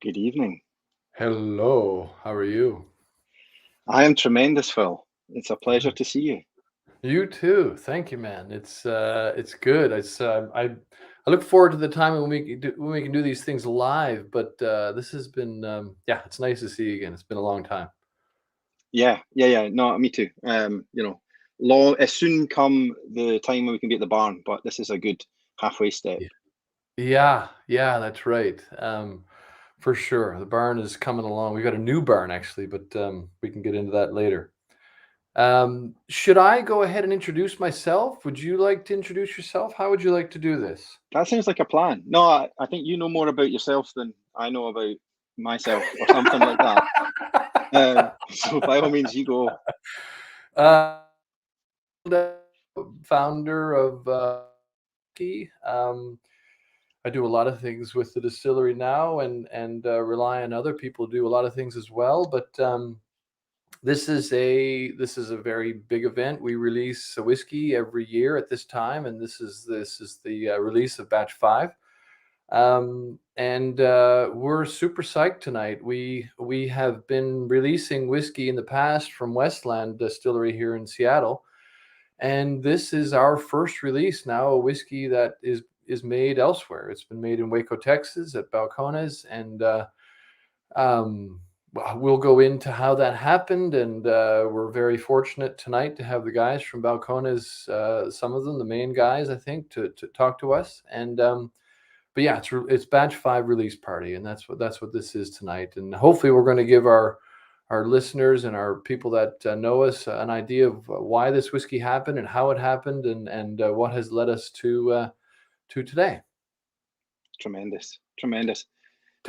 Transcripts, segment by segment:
Good evening. Hello, how are you? I am tremendous, Phil. It's a pleasure to see you. You too. Thank you, man. It's good. I look forward to the time when we can do these things live. But this has been yeah, it's nice to see you again. It's been a long time. Yeah. No, me too. Long as soon come the time when we can be at the barn, but this is a good halfway step. Yeah, that's right. For sure, the barn is coming along. We got a new barn actually, but we can get into that later. Should I go ahead and introduce myself? Would you like to introduce yourself? How would you like to do this? That sounds like a plan. No, I think you know more about yourself than I know about myself, or something like that. So by all means, you go. Uh, Founder of Key. I do a lot of things with the distillery now, and rely on other people to do a lot of things as well. But this is a very big event. We release a whiskey every year at this time, and this is the release of batch 5. And we're super psyched tonight. We have been releasing whiskey in the past from Westland Distillery here in Seattle, and this is our first release now, a whiskey that is made elsewhere. It's been made in Waco, Texas, at Balcones, and um, we'll go into how that happened. And we're very fortunate tonight to have the guys from Balcones, some of them, the main guys, I think, to talk to us. And but yeah, it's batch 5 release party, and that's what this is tonight. And hopefully, we're going to give our listeners and our people that know us an idea of why this whiskey happened and how it happened, and what has led us to today. Tremendous. Tell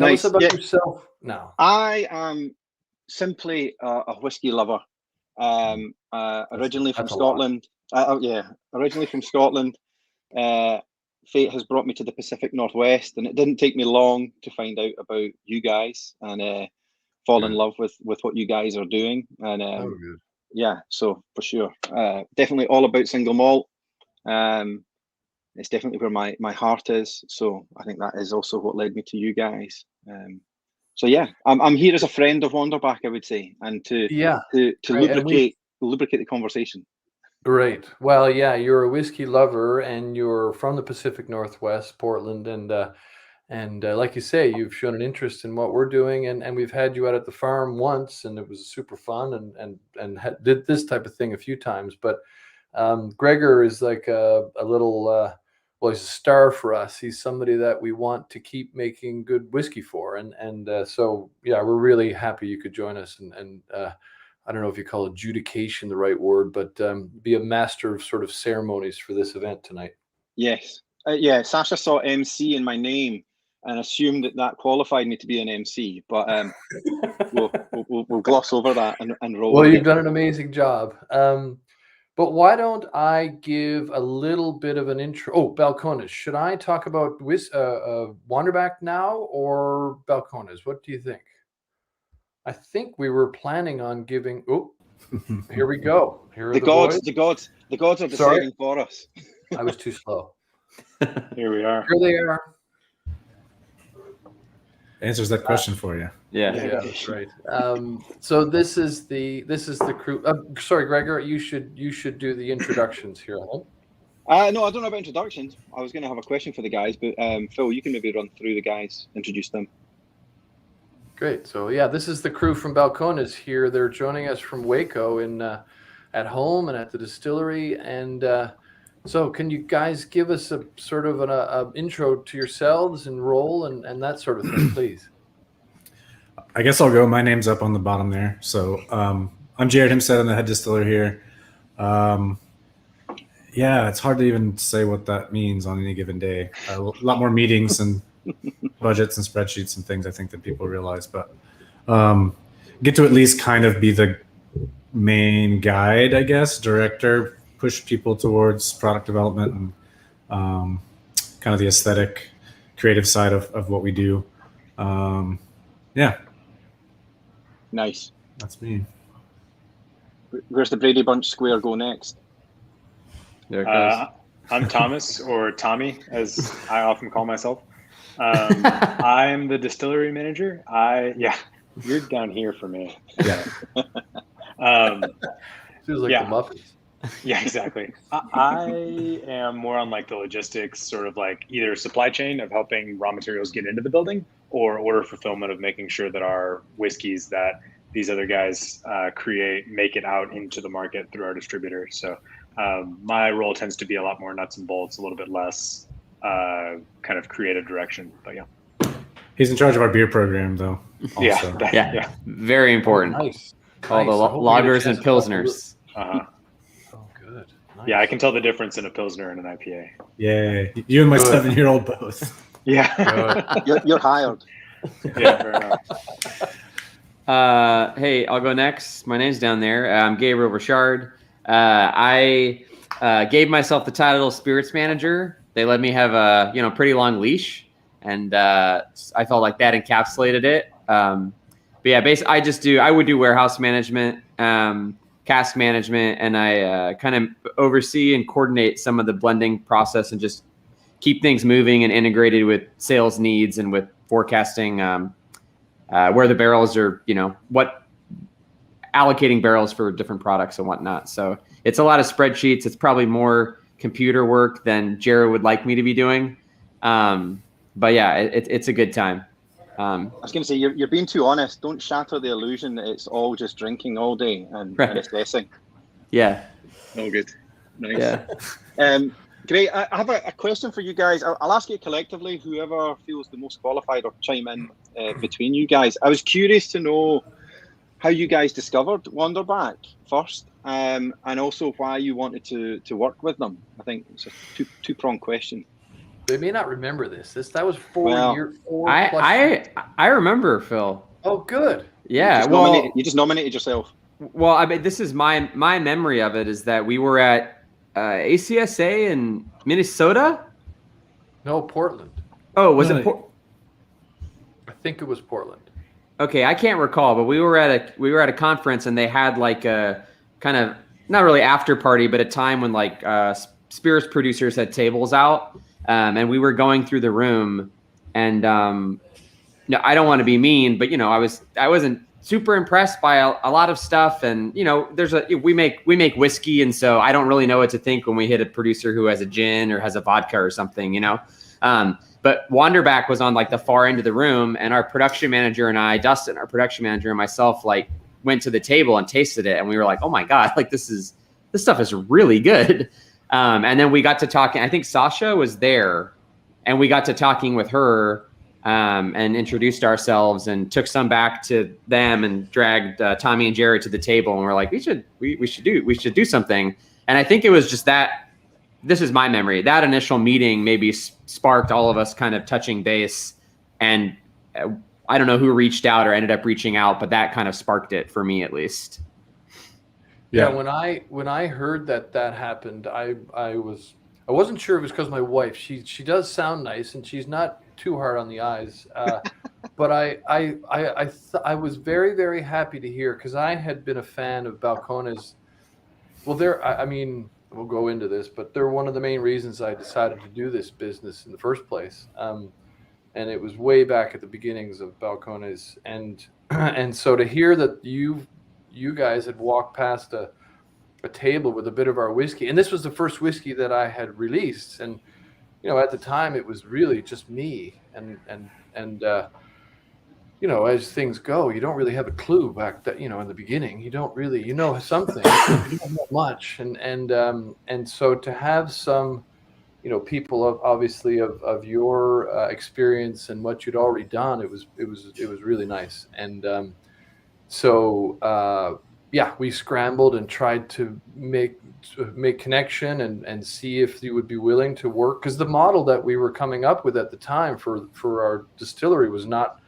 us Nice. about Yeah, yourself now. I am simply a whiskey lover. That's Originally from that's a lot. Scotland. Yeah, originally from Scotland. Uh, Fate has brought me to the Pacific Northwest, and it didn't take me long to find out about you guys and fall in Good. love with what you guys are doing. And Oh, good. yeah, so for sure, definitely all about single malt. Um, it's definitely where my heart is. So I think that is also what led me to you guys. So yeah, I'm here as a friend of Wanderback, I would say, and to Yeah, to right. And we lubricate the conversation. Right. Well, yeah, you're a whiskey lover, and you're from the Pacific Northwest, Portland, and like you say, you've shown an interest in what we're doing, and we've had you out at the farm once, and it was super fun, and did this type of thing a few times. But Gregor is like a little well, he's a star for us. He's somebody that we want to keep making good whiskey for, and so yeah, we're really happy you could join us, and I don't know if you call adjudication the right word, but be a master of sort of ceremonies for this event tonight. Yes, yeah. Sasha saw MC in my name and assumed that qualified me to be an MC, but we'll gloss over that and roll Well, with you've it. done an amazing job. But why don't I give a little bit of an intro? Oh, Balcones. Should I talk about Wanderback now or Balcones? What do you think? I think we were planning on giving. Oh, here we go. Here are The the boys. gods, the gods are Sorry, deciding for us. I was too slow. Here we are. Here they are. Answers that question for you. Yeah. Yeah, that's right. So this is the crew. Sorry, Gregor, you should do the introductions here. Huh? No, I don't know about introductions. I was going to have a question for the guys, but Phil, you can maybe run through the guys, introduce them. Great. So yeah, this is the crew from Balcones here. They're joining us from Waco in at home and at the distillery. And so, can you guys give us a sort of an intro to yourselves and role and that sort of thing, please? I guess I'll go. My name's up on the bottom there. So I'm Jared Himstead. I'm the head distiller here. Yeah, it's hard to even say what that means on any given day. A lot more meetings and budgets and spreadsheets and things, I think, than people realize. But get to at least kind of be the main guide, I guess, director, push people towards product development and kind of the aesthetic, creative side of what we do. Yeah. Nice. That's me. Where's the Brady Bunch square go next? There it goes. I'm Thomas, or Tommy, as I often call myself. I'm the distillery manager. You're down here for me. Yeah. Feels like Yeah. the muffins. Yeah, exactly. I am more on like the logistics, sort of like either supply chain of helping raw materials get into the building, or order fulfillment of making sure that our whiskeys that these other guys create make it out into the market through our distributor. So my role tends to be a lot more nuts and bolts, a little bit less kind of creative direction. But yeah. He's in charge of our beer program, though. Also. Yeah. Very important. Nice. All the Nice. I hope we get a lagers and chance to talk a pilsners. Oh, good. Nice. Yeah, I can tell the difference in a Pilsner and an IPA. Yeah, you and my Good. 7-year-old both. Yeah. You're hired. Yeah, fair enough. Hey, I'll go next. My name's down there. I'm Gabriel Richard. I gave myself the title of spirits manager. They let me have a pretty long leash, and I felt like that encapsulated it. But yeah, basically, I would do warehouse management, cask management, and I kind of oversee and coordinate some of the blending process and just keep things moving and integrated with sales needs and with forecasting where the barrels are, what allocating barrels for different products and whatnot. So it's a lot of spreadsheets. It's probably more computer work than Jared would like me to be doing. But yeah, it's a good time. I was going to say, you're being too honest. Don't shatter the illusion that it's all just drinking all day and assessing. Yeah. Oh, good. Nice. Yeah. Great. I have a question for you guys. I'll ask it collectively, whoever feels the most qualified, or chime in between you guys. I was curious to know how you guys discovered Wanderback first, and also why you wanted to work with them. I think it's a two-pronged question. They may not remember this. That was 4 years. I remember, Phil. Oh, good. Yeah. You just nominated yourself. Well, I mean, this is my memory of it is that we were at ACSA in Minnesota. No, Portland. Oh, was it? I think it was Portland. Okay, I can't recall, but we were at a conference and they had like a kind of not really after party, but a time when like spirits producers had tables out. And we were going through the room, and no, I don't want to be mean, but I wasn't super impressed by a lot of stuff, and we make whiskey, and so I don't really know what to think when we hit a producer who has a gin or has a vodka or something, But Wanderback was on like the far end of the room, and our production manager and I, Dustin, our production manager, and myself, like went to the table and tasted it, and we were like, oh my god, like this stuff is really good. And then we got to talking. I think Sasha was there, and we got to talking with her and introduced ourselves and took some back to them and dragged Tommy and Jared to the table. And we're like, we should do something. And I think it was just that. This is my memory. That initial meeting maybe sparked all of us kind of touching base. And I don't know who reached out or ended up reaching out, but that kind of sparked it for me at least. Yeah, when I heard that happened, I wasn't sure it was because my wife. She does sound nice and she's not too hard on the eyes, but I was very, very happy to hear, because I had been a fan of Balcones. Well, we'll go into this, but they're one of the main reasons I decided to do this business in the first place. And it was way back at the beginnings of Balcones, and so to hear that you guys had walked past a table with a bit of our whiskey, and this was the first whiskey that I had released, and at the time it was really just me, and as things go, you don't really have a clue back that in the beginning. You don't really something, you don't know much, and so to have some people obviously of your experience and what you'd already done, it was really nice. And we scrambled and tried to make connection and see if you would be willing to work, because the model that we were coming up with at the time for our distillery was not,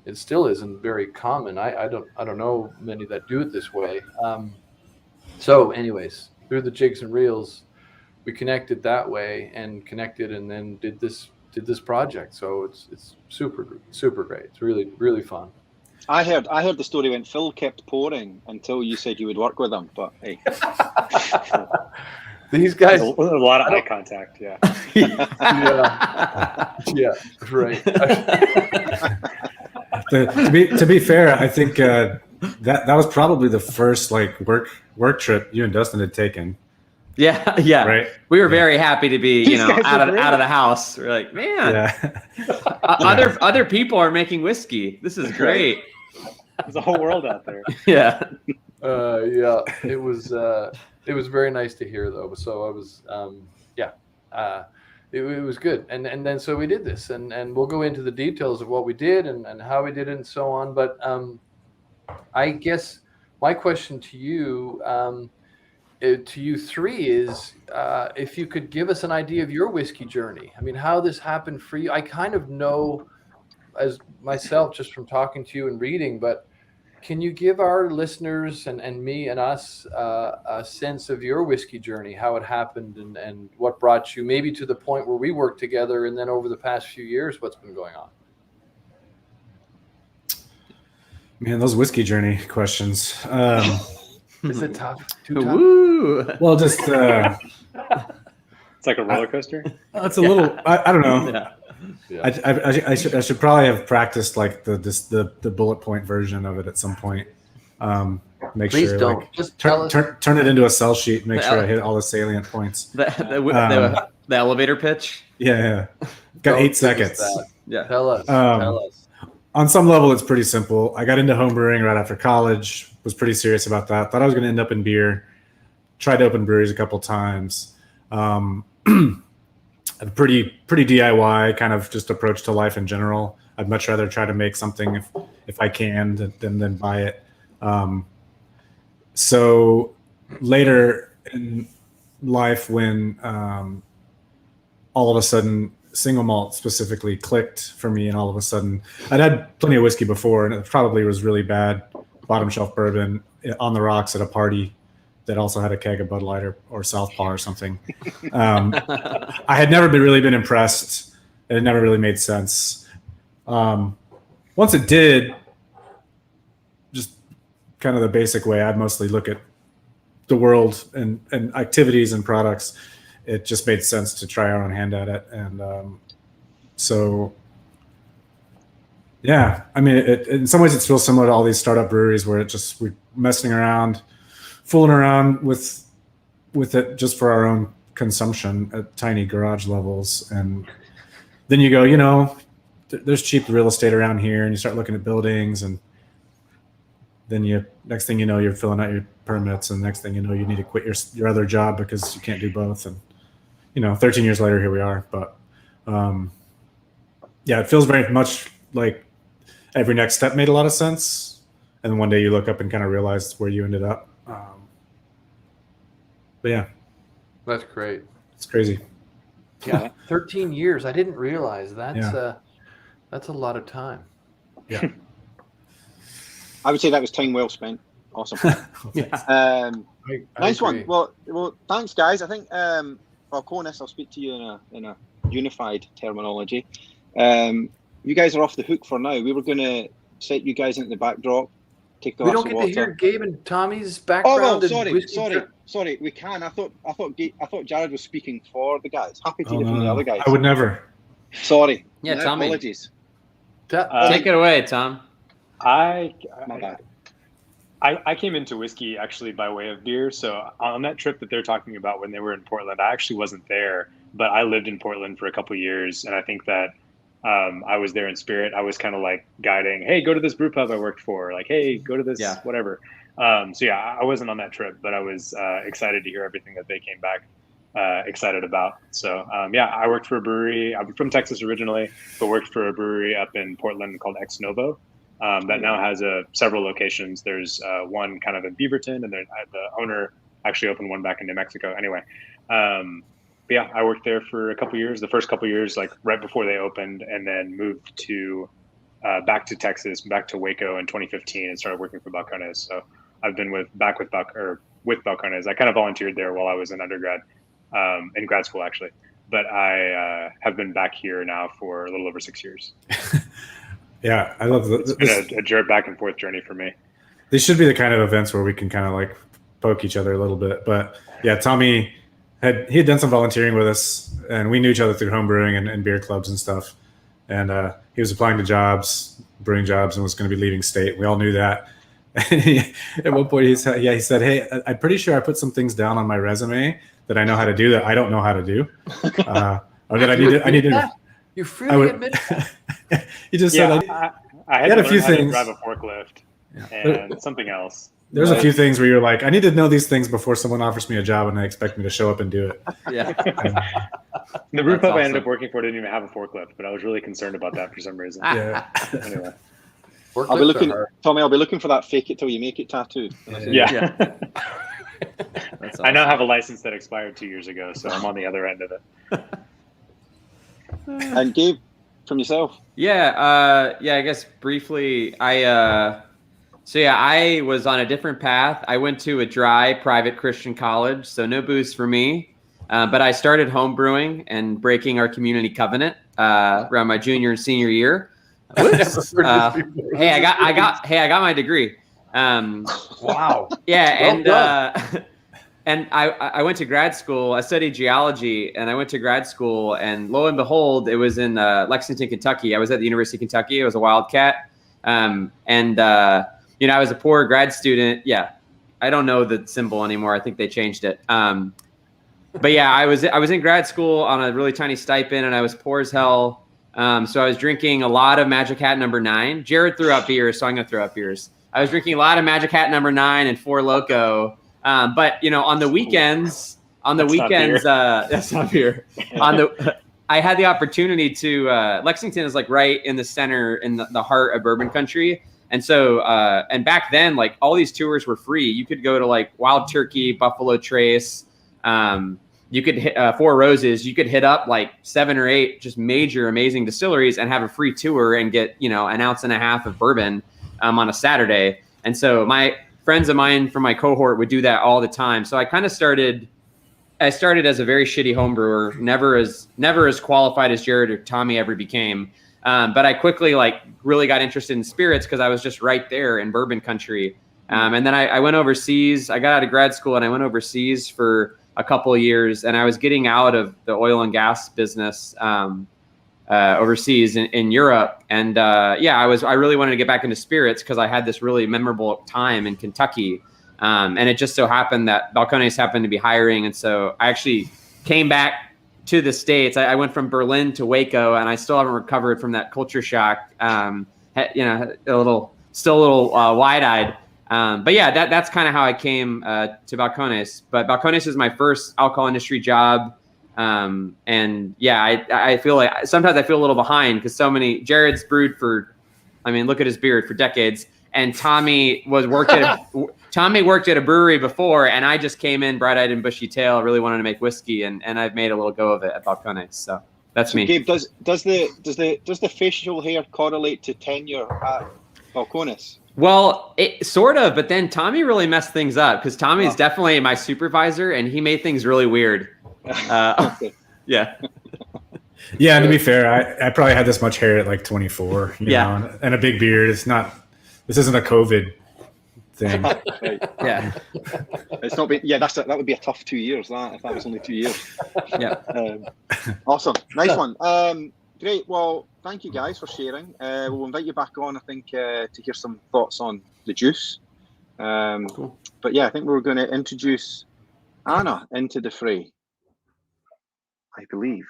it still isn't very common. I don't know many that do it this way. So anyways, through the jigs and reels, we connected that way and then did this project. So it's super great. It's really, really fun. I heard the story when Phil kept pouring until you said you would work with him, but hey. These guys, a lot of eye contact. Yeah. yeah, right. To be fair, I think that was probably the first like work trip you and Dustin had taken. Yeah. Right. We were very happy to be, These guys out are of the house. We're like, man, Yeah. other people are making whiskey. This is great. There's a whole world out there. Yeah. Yeah, it was very nice to hear though. So I was, it was good. And then so we did this, and we'll go into the details of what we did and how we did it and so on. But I guess my question to you, to you three is if you could give us an idea of your whiskey journey. I mean, how this happened for you. I kind of know as myself just from talking to you and reading, but can you give our listeners and me and us a sense of your whiskey journey, how it happened and what brought you maybe to the point where we work together, and then over the past few years, what's been going on? Man, those whiskey journey questions. Is it tough? Too tough? Woo. Well, just It's like a roller coaster. it's a little. I don't know. Yeah. Yeah. I should probably have practiced like the bullet point version of it at some point. Make Please sure don't. like, Just tell us. turn it into a sell sheet. Make sure I hit all the salient points. The elevator pitch. Yeah. Got Don't 8 give us seconds. that. Yeah. Tell us. Um, Tell us. On some level, it's pretty simple. I got into homebrewing right after college. Was pretty serious about that. Thought I was going to end up in beer. Tried to open breweries a couple times. A pretty DIY kind of just approach to life in general. I'd much rather try to make something if I can than buy it. So later in life, when all of a sudden single malt specifically clicked for me, and all of a sudden I'd had plenty of whiskey before, and it probably was really bad bottom shelf bourbon on the rocks at a party that also had a keg of Bud Light or Southpaw or something. I had never really been impressed. It had never really made sense. Once it did, just kind of the basic way I'd mostly look at the world and activities and products, it just made sense to try our own hand at it. And so, yeah, I mean, in some ways it feels similar to all these startup breweries where we're messing around, fooling around with it just for our own consumption at tiny garage levels. And then you go, there's cheap real estate around here, and you start looking at buildings, and then next thing you know, you're filling out your permits, and next thing you know, you need to quit your other job because you can't do both. And 13 years later, here we are. But yeah, it feels very much like every next step made a lot of sense, and then one day you look up and kind of realize where you ended up. But yeah, That's great. it's crazy. Yeah, 13 years. I didn't realize that's Yeah. that's a lot of time. Yeah. I would say that was time well spent. Awesome. Yeah. I Nice one. agree. Well, thanks, guys. I think Balcones, I'll speak to you in a unified terminology. You guys are off the hook for now. We were going to set you guys into the backdrop, take a We glass don't of get to hear water. Gabe and Tommy's Oh background. well, and sorry. whiskey We can. I thought Jared was speaking for the guys. Happy to Oh, hear from the no. other guys. I would never. Sorry. Yeah, My Tommy. apologies. Take it away, Tom. My bad. I came into whiskey actually by way of beer. So on that trip that they're talking about when they were in Portland, I actually wasn't there, but I lived in Portland for a couple of years. And I think that I was there in spirit. I was kind of like guiding, hey, go to this brew pub I worked for. Like, hey, go to this, whatever. So yeah, I wasn't on that trip, but I was excited to hear everything that they came back excited about. So yeah, I worked for a brewery. I'm from Texas originally, but worked for a brewery up in Portland called Ex Novo. That now has several locations. There's one kind of in Beaverton, and then the owner actually opened one back in New Mexico. Anyway, but yeah, I worked there for a couple years. The first couple years, like right before they opened, and then moved to back to Texas, back to Waco in 2015, and started working for Balcones. So I've been with Balcones. I kind of volunteered there while I was in undergrad, in grad school actually. But I have been back here now for a little over 6 years. Yeah, I love It's been a back and forth journey for me. These should be the kind of events where we can kind of like poke each other a little bit. But yeah, Tommy he had done some volunteering with us, and we knew each other through home brewing and beer clubs and stuff. And he was applying to jobs, brewing jobs, and was going to be leaving state. We all knew that. And at one point, he said, "Hey, I'm pretty sure I put some things down on my resume that I know how to do that I don't know how to do, or that I need to." You freely admit that. He just said, I had a few things. Drive a forklift and something else. There's a few things where you're like, I need to know these things before someone offers me a job and they expect me to show up and do it. Yeah. The brew pub I ended up working for didn't even have a forklift, but I was really concerned about that for some reason. Yeah. Anyway. I'll be looking, Tommy. I'll be looking for that "fake it till you make it" tattoo. Yeah. That's I now have a license that expired 2 years ago, so I'm on the other end of it. And Gabe, from yourself. I guess briefly, I was on a different path. I went to a dry private Christian college, so no booze for me. But I started home brewing and breaking our community covenant around my junior and senior year. I got my degree. Wow. Yeah, and I went to grad school. I studied geology, and I went to grad school. And lo and behold, it was in Lexington, Kentucky. I was at the University of Kentucky. I was a Wildcat, I was a poor grad student. Yeah, I don't know the symbol anymore. I think they changed it. But yeah, I was in grad school on a really tiny stipend, and I was poor as hell. So I was drinking a lot of Magic Hat No. 9. Jared threw out beers, so I'm going to throw out beers. I was drinking a lot of Magic Hat No. 9 and Four Loko. But on the weekends, that's not beer. I had the opportunity to, Lexington is like right in the center, in the heart of bourbon country. And so, and back then, like all these tours were free. You could go to like Wild Turkey, Buffalo Trace, you could hit Four Roses. You could hit up like 7 or 8 just major, amazing distilleries and have a free tour and get, an ounce and a half of bourbon on a Saturday. And so my friends of mine from my cohort would do that all the time. So I kind of started as a very shitty home brewer, never as qualified as Jared or Tommy ever became. But I quickly really got interested in spirits because I was just right there in bourbon country. And then I went overseas. I got out of grad school and I went overseas for a couple of years, and I was getting out of the oil and gas business overseas in Europe. And I really wanted to get back into spirits because I had this really memorable time in Kentucky. And it just so happened that Balcones happened to be hiring. And so I actually came back to the States. I went from Berlin to Waco, and I still haven't recovered from that culture shock. A little wide-eyed. But yeah, that's kind of how I came to Balcones. But Balcones is my first alcohol industry job. I feel like sometimes I feel a little behind because Jared's brewed look at his beard, for decades. And Tommy worked at a brewery before, and I just came in bright-eyed and bushy-tailed, really wanted to make whiskey, and I've made a little go of it at Balcones. So that's me. Gabe, does the facial hair correlate to tenure at Balcones? Well, it sort of, but then Tommy really messed things up because Tommy's definitely my supervisor, and he made things really weird. Okay. Yeah. Yeah, and to be fair, I probably had this much hair at like 24, and a big beard. This isn't a COVID thing. Right. Yeah. It's not. That would be a tough 2 years. If that was only 2 years. Yeah. Awesome. Nice one. Great. Well, thank you guys for sharing. We'll invite you back on, I think, to hear some thoughts on the juice. Cool. But yeah, I think we're going to introduce Anna into the fray, I believe.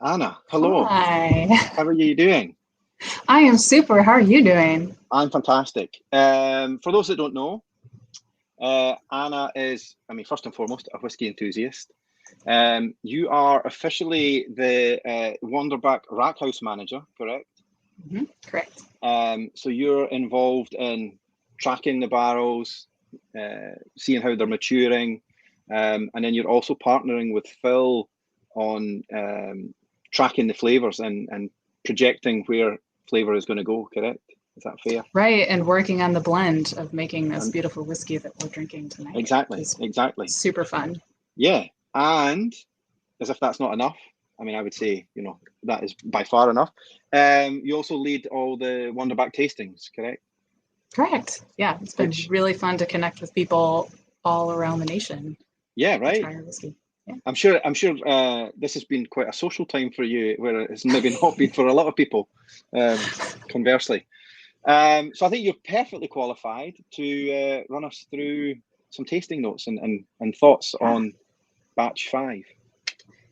Anna, hello. Hi. How are you doing? I am super. How are you doing? I'm fantastic. For those that don't know, Anna is, first and foremost, a whiskey enthusiast. You are officially the Wanderback rack house manager, correct? Mm-hmm. Correct. So you're involved in tracking the barrels, seeing how they're maturing, and then you're also partnering with Phil on tracking the flavors and projecting where flavor is going to go, correct? Is that fair? Right, and working on the blend of making this beautiful whiskey that we're drinking tonight. Exactly. Super fun. Yeah, and as if that's not enough, I would say, that is by far enough. You also lead all the Wanderback tastings, correct? Correct. Yeah, it's been really fun to connect with people all around the nation. Yeah, to right. try our whiskey. Yeah. I'm sure this has been quite a social time for you, where it's maybe not been for a lot of people, conversely. So I think you're perfectly qualified to run us through some tasting notes and thoughts on batch 5.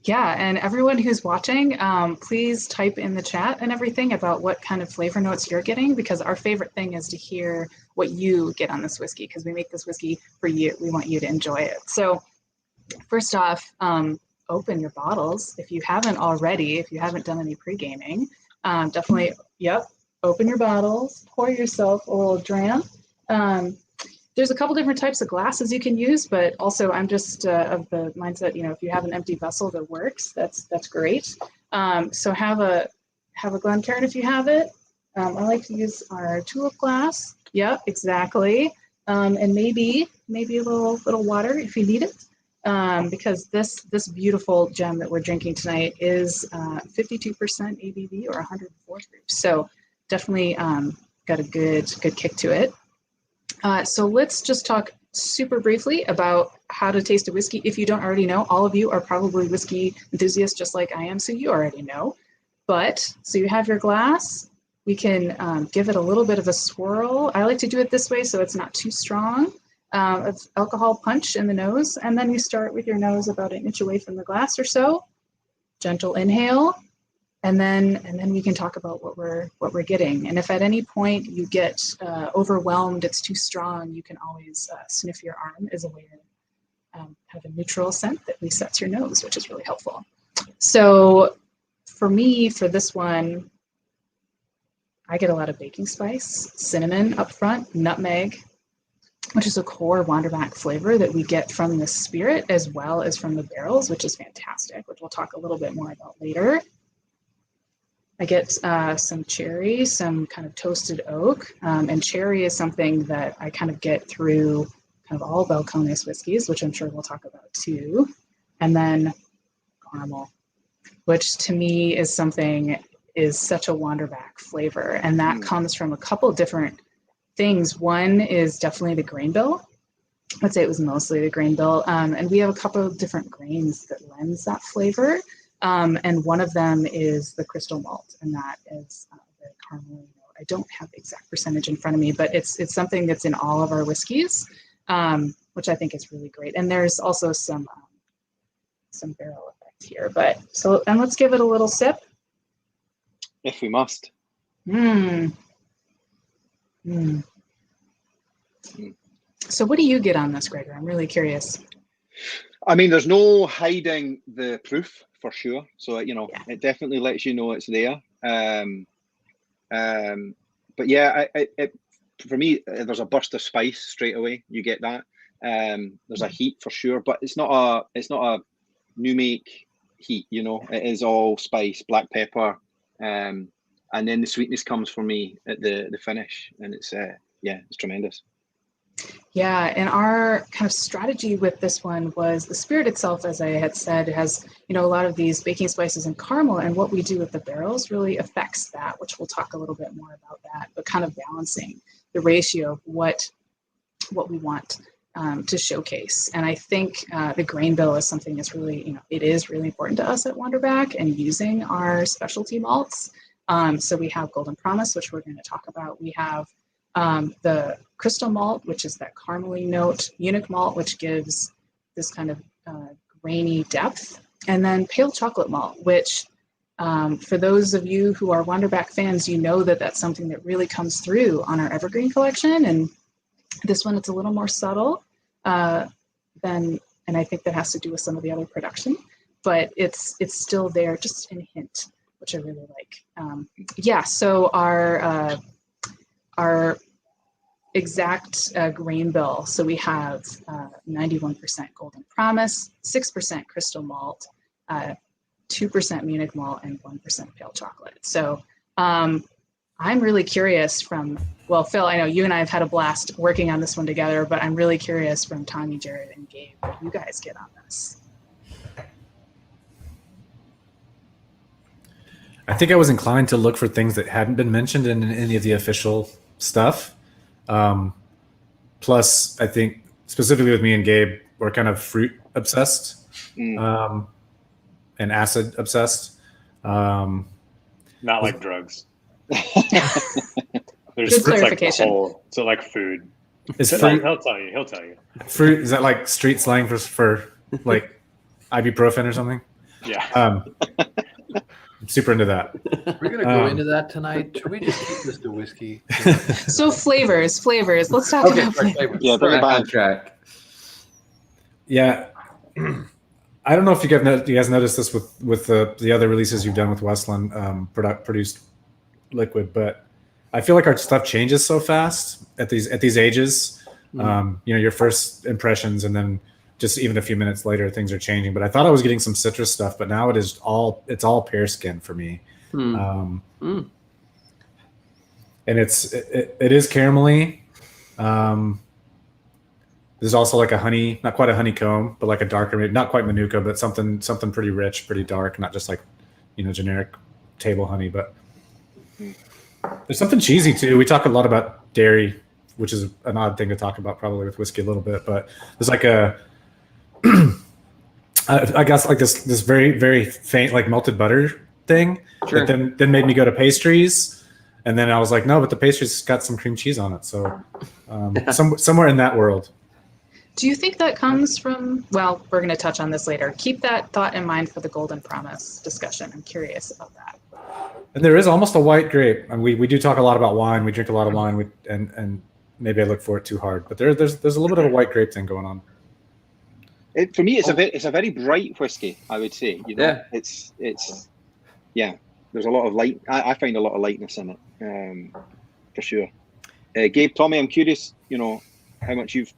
Yeah, and everyone who's watching, please type in the chat and everything about what kind of flavor notes you're getting, because our favorite thing is to hear what you get on this whiskey, because we make this whiskey for you. We want you to enjoy it. So first off, open your bottles. If you haven't already, if you haven't done any pre-gaming, definitely, open your bottles, pour yourself a little dram. There's a couple different types of glasses you can use, but also I'm just of the mindset, if you have an empty vessel that works, that's great. So have a Glencairn if you have it. I like to use our tulip glass. Yep, exactly. And maybe a little water if you need it. Because this beautiful gem that we're drinking tonight is 52% ABV or 104 proof. So definitely got a good kick to it. So let's just talk super briefly about how to taste a whiskey. If you don't already know, all of you are probably whiskey enthusiasts just like I am, so you already know. But so you have your glass. We can give it a little bit of a swirl. I like to do it this way so it's not too strong. Of alcohol punch in the nose, and then you start with your nose about an inch away from the glass or so. Gentle inhale, and then we can talk about what we're getting. And if at any point you get overwhelmed, it's too strong, you can always sniff your arm as a way to have a neutral scent that resets your nose, which is really helpful. So for me, for this one, I get a lot of baking spice, cinnamon up front, nutmeg, which is a core Wanderback flavor that we get from the spirit as well as from the barrels, which is fantastic, which we'll talk a little bit more about later. I get some cherry, some kind of toasted oak, and cherry is something that I kind of get through kind of all Balcones whiskeys, which I'm sure we'll talk about too. And then caramel, which to me is such a Wanderback flavor, and that comes from a couple different things. One is definitely the grain bill. I'd say it was mostly the grain bill. And we have a couple of different grains that lends that flavor. And one of them is the crystal malt, and that is the caramel note. I don't have the exact percentage in front of me, but it's something that's in all of our whiskeys, which I think is really great. And there's also some barrel effect here. And let's give it a little sip. If we must. So what do you get on this, Gregor? I'm really curious. I mean, there's no hiding the proof for sure. So, it definitely lets you know it's there. But yeah, for me, there's a burst of spice straight away. You get that. There's a heat for sure, but it's not a new make heat. It is all spice, black pepper, and then the sweetness comes for me at the finish, and it's tremendous. Yeah, and our kind of strategy with this one was the spirit itself, as I had said, has a lot of these baking spices and caramel, and what we do with the barrels really affects that, which we'll talk a little bit more about that, but kind of balancing the ratio of what we want to showcase. And I think the grain bill is something that's really, it is really important to us at Wanderback, and using our specialty malts. So we have Golden Promise, which we're going to talk about. We have the crystal malt, which is that caramely note, Munich malt, which gives this kind of grainy depth, and then pale chocolate malt, which for those of you who are Wanderback fans, that's something that really comes through on our Evergreen collection. And this one, it's a little more subtle and I think that has to do with some of the other production, but it's still there, just in a hint, which I really like. So our exact grain bill. So we have 91% Golden Promise, 6% Crystal Malt, 2% Munich Malt, and 1% Pale Chocolate. So I'm really curious Phil, I know you and I have had a blast working on this one together, but I'm really curious from Tommy, Jared, and Gabe, what you guys get on this. I think I was inclined to look for things that hadn't been mentioned in any of the official stuff. Plus, I think specifically with me and Gabe, we're kind of fruit obsessed, and acid obsessed. Not like drugs. Good clarification. So like food. Is fruit? He'll tell you. He'll tell you. Fruit, is that like street slang for like ibuprofen or something? Yeah. I'm super into that. We're gonna go into that tonight. Should we just keep this to whiskey? So flavors. Let's talk about flavors. Yeah, bring it Back on back. track. Yeah. I don't know if you guys noticed this with the other releases you've done with Westland produced liquid, but I feel like our stuff changes so fast at these ages. Your first impressions, and then just even a few minutes later, things are changing. But I thought I was getting some citrus stuff, but now it's all pear skin for me. And it is caramelly. There's also like a honey, not quite a honeycomb, but like a darker, not quite manuka, but something pretty rich, pretty dark, not just like, generic table honey. But there's something cheesy too. We talk a lot about dairy, which is an odd thing to talk about probably with whiskey a little bit, but there's like I guess like this very, very faint, like melted butter thing that then made me go to pastries. And then I was like, no, but the pastries got some cream cheese on it. So somewhere in that world. Do you think that comes from, well, we're going to touch on this later. Keep that thought in mind for the Golden Promise discussion. I'm curious about that. And there is almost a white grape. And we do talk a lot about wine. We drink a lot of wine, and maybe I look for it too hard. But there's a little bit of a white grape thing going on. For me, it's a very bright whiskey, I would say. It's there's a lot of light. I find a lot of lightness in it, for sure. Gabe, Tommy, I'm curious, how much you've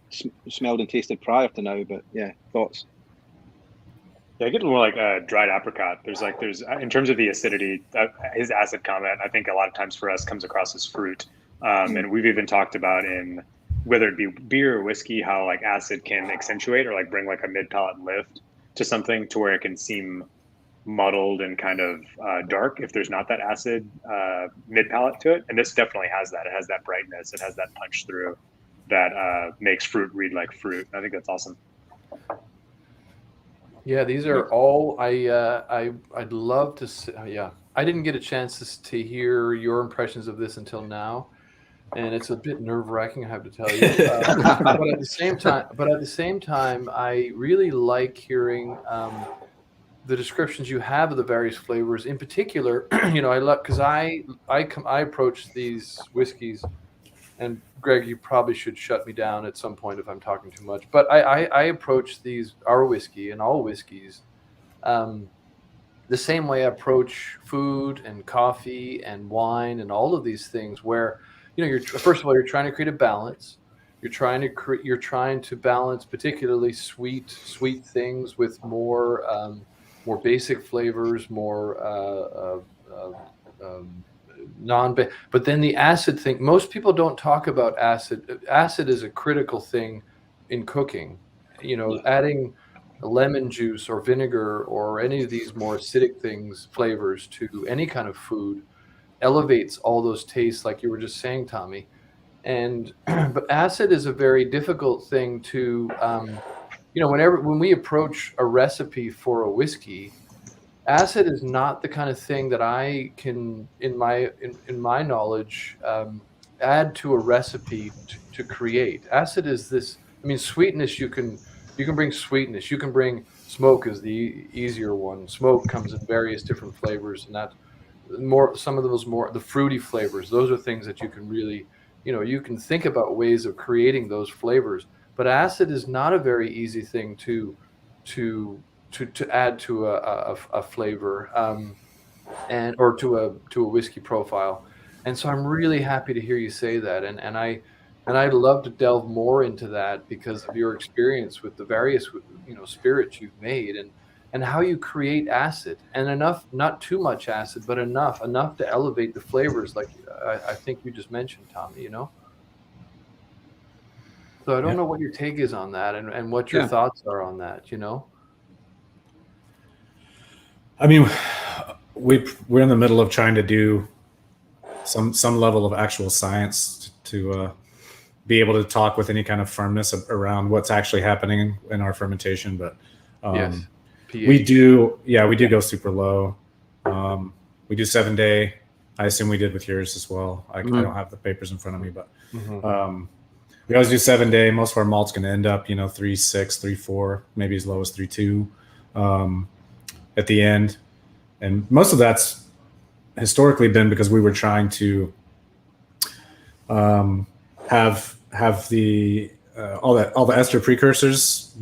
smelled and tasted prior to now, but yeah, thoughts. Yeah, I get more like dried apricot. There's in terms of the acidity, his acid comment, I think a lot of times for us comes across as fruit. And we've even talked about in whether it be beer or whiskey, how like acid can accentuate or like bring like a mid-palate lift to something to where it can seem muddled and kind of dark if there's not that acid mid-palate to it. And this definitely has that. It has that brightness. It has that punch through that makes fruit read like fruit. I think that's awesome. Yeah, these are all I'd love to see. I didn't get a chance to hear your impressions of this until now, and it's a bit nerve-wracking, I have to tell you. But at the same time, I really like hearing the descriptions you have of the various flavors. In particular, I love, because I approach these whiskeys. And Greg, you probably should shut me down at some point if I'm talking too much. But I approach our whiskey and all whiskeys the same way I approach food and coffee and wine and all of these things, where you're first of all, you're trying to create a balance. You're trying to balance particularly sweet things with more basic flavors, more but then the acid thing, most people don't talk about acid. Acid is a critical thing in cooking. Adding lemon juice or vinegar or any of these more acidic flavors to any kind of food elevates all those tastes, like you were just saying, Tommy. And but acid is a very difficult thing to when we approach a recipe for a whiskey, acid is not the kind of thing that I can, in my knowledge, add to a recipe to create. Acid is this. I mean, sweetness. You can bring sweetness. You can bring smoke is the easier one. Smoke comes in various different flavors, and that some of those more the fruity flavors. Those are things that you can really, you can think about ways of creating those flavors. But acid is not a very easy thing to add to a flavor or to a whiskey profile. And so I'm really happy to hear you say that. And I'd love to delve more into that because of your experience with the various spirits you've made and how you create acid, and enough, not too much acid, but enough to elevate the flavors, like I think you just mentioned, Tommy. So I don't know what your take is on that and what your thoughts are on that. I mean, we're in the middle of trying to do some level of actual science to be able to talk with any kind of firmness around what's actually happening in our fermentation. But Yes. we do go super low. We do 7-day. I assume we did with yours as well. I don't have the papers in front of me, but we always do 7-day. Most of our malt's going to end up, 3.6, 3.4, maybe as low as 3.2 at the end. And most of that's historically been because we were trying to have the all the ester precursors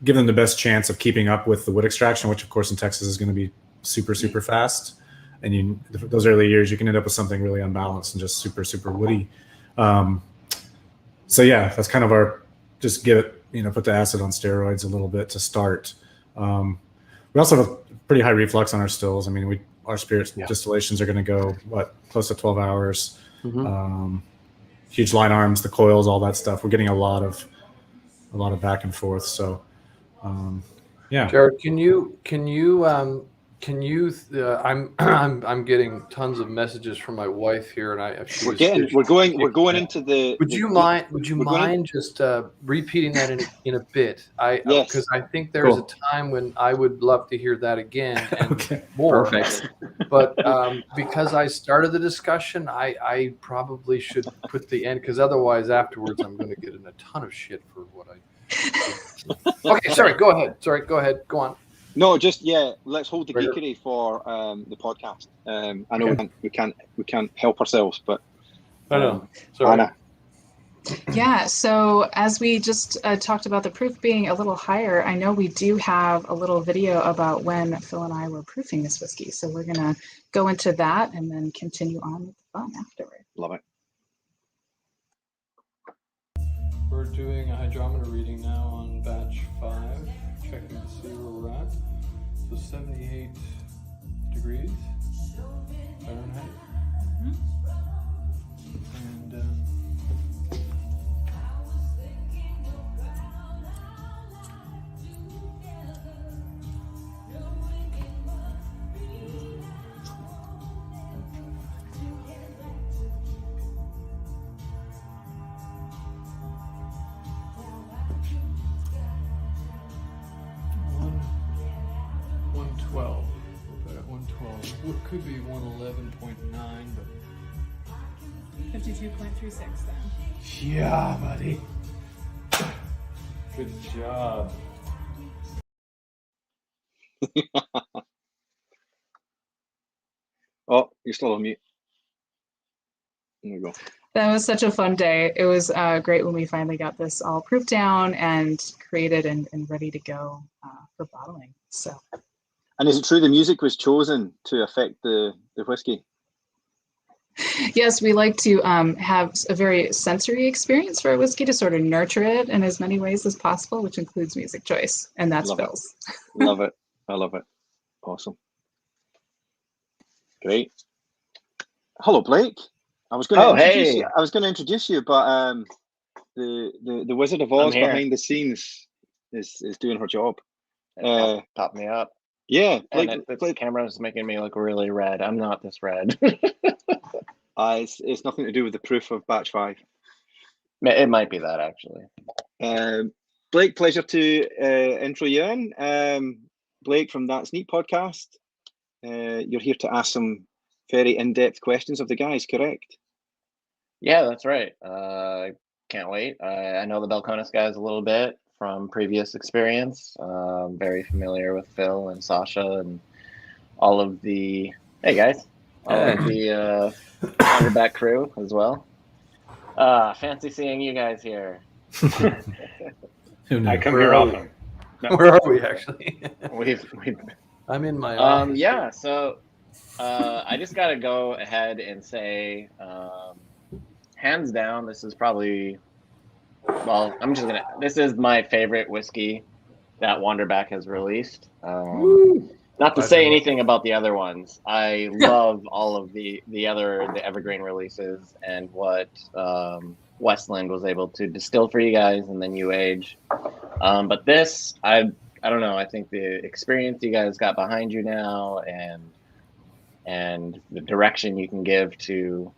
give them the best chance of keeping up with the wood extraction, which of course in Texas is going to be super fast. And those early years, you can end up with something really unbalanced and just super woody. So yeah, that's kind of our just give it, put the acid on steroids a little bit to start. We also have a pretty high reflux on our stills. I mean, our spirit distillations are going to go close to 12 hours. Huge line arms, the coils, all that stuff. We're getting a lot of back and forth. So yeah. Jared, I'm getting tons of messages from my wife here, and we're going into the. Would you mind just repeating that in a bit? Because I think there's a time when I would love to hear that again and more. Perfect. But because I started the discussion, I probably should put the end, because otherwise afterwards I'm going to get in a ton of shit for what I. Okay, sorry. Go ahead. Go on. No, let's hold the geekery for the podcast. I know we can't help ourselves, but I know. Sorry. Anna. Yeah, so as we just talked about the proof being a little higher, I know we do have a little video about when Phil and I were proofing this whiskey. So we're going to go into that and then continue on with the fun afterward. Love it. We're doing a hydrometer reading now on batch 5, checking to see where we're at. So 78 degrees Fahrenheit. And what could be 111.9, but 52.36 then. Yeah, buddy. Good job. Oh, you're still on mute. There we go. That was such a fun day. It was great when we finally got this all proofed down and created and ready to go for bottling. So. And is it true the music was chosen to affect the whiskey? Yes, we like to have a very sensory experience for a whiskey to sort of nurture it in as many ways as possible, which includes music choice, and that's Phil's. Love it. I love it. Awesome. Great. Hello, Blake. I was going to introduce you, but the Wizard of Oz behind the scenes is doing her job. Pop me up. Yeah, and the camera's making me look really red. I'm not this red. It's nothing to do with the proof of batch 5. It might be that, actually. Blake, pleasure to intro you in. Blake from That's Neat podcast. You're here to ask some very in-depth questions of the guys, correct? Yeah, that's right. Can't wait. I know the Balcones guys a little bit from previous experience. Very familiar with Phil and Sasha and all of the of the Wanderback crew as well. Fancy seeing you guys here. I come here often. No. Where are we actually? I'm in my office. Yeah, so I just gotta go ahead and say hands down, this is probably this is my favorite whiskey that Wanderback has released. Not to say anything about the other ones. I love all of the evergreen releases and what Westland was able to distill for you guys and then you age. But this, I don't know. I think the experience you guys got behind you now and the direction you can give to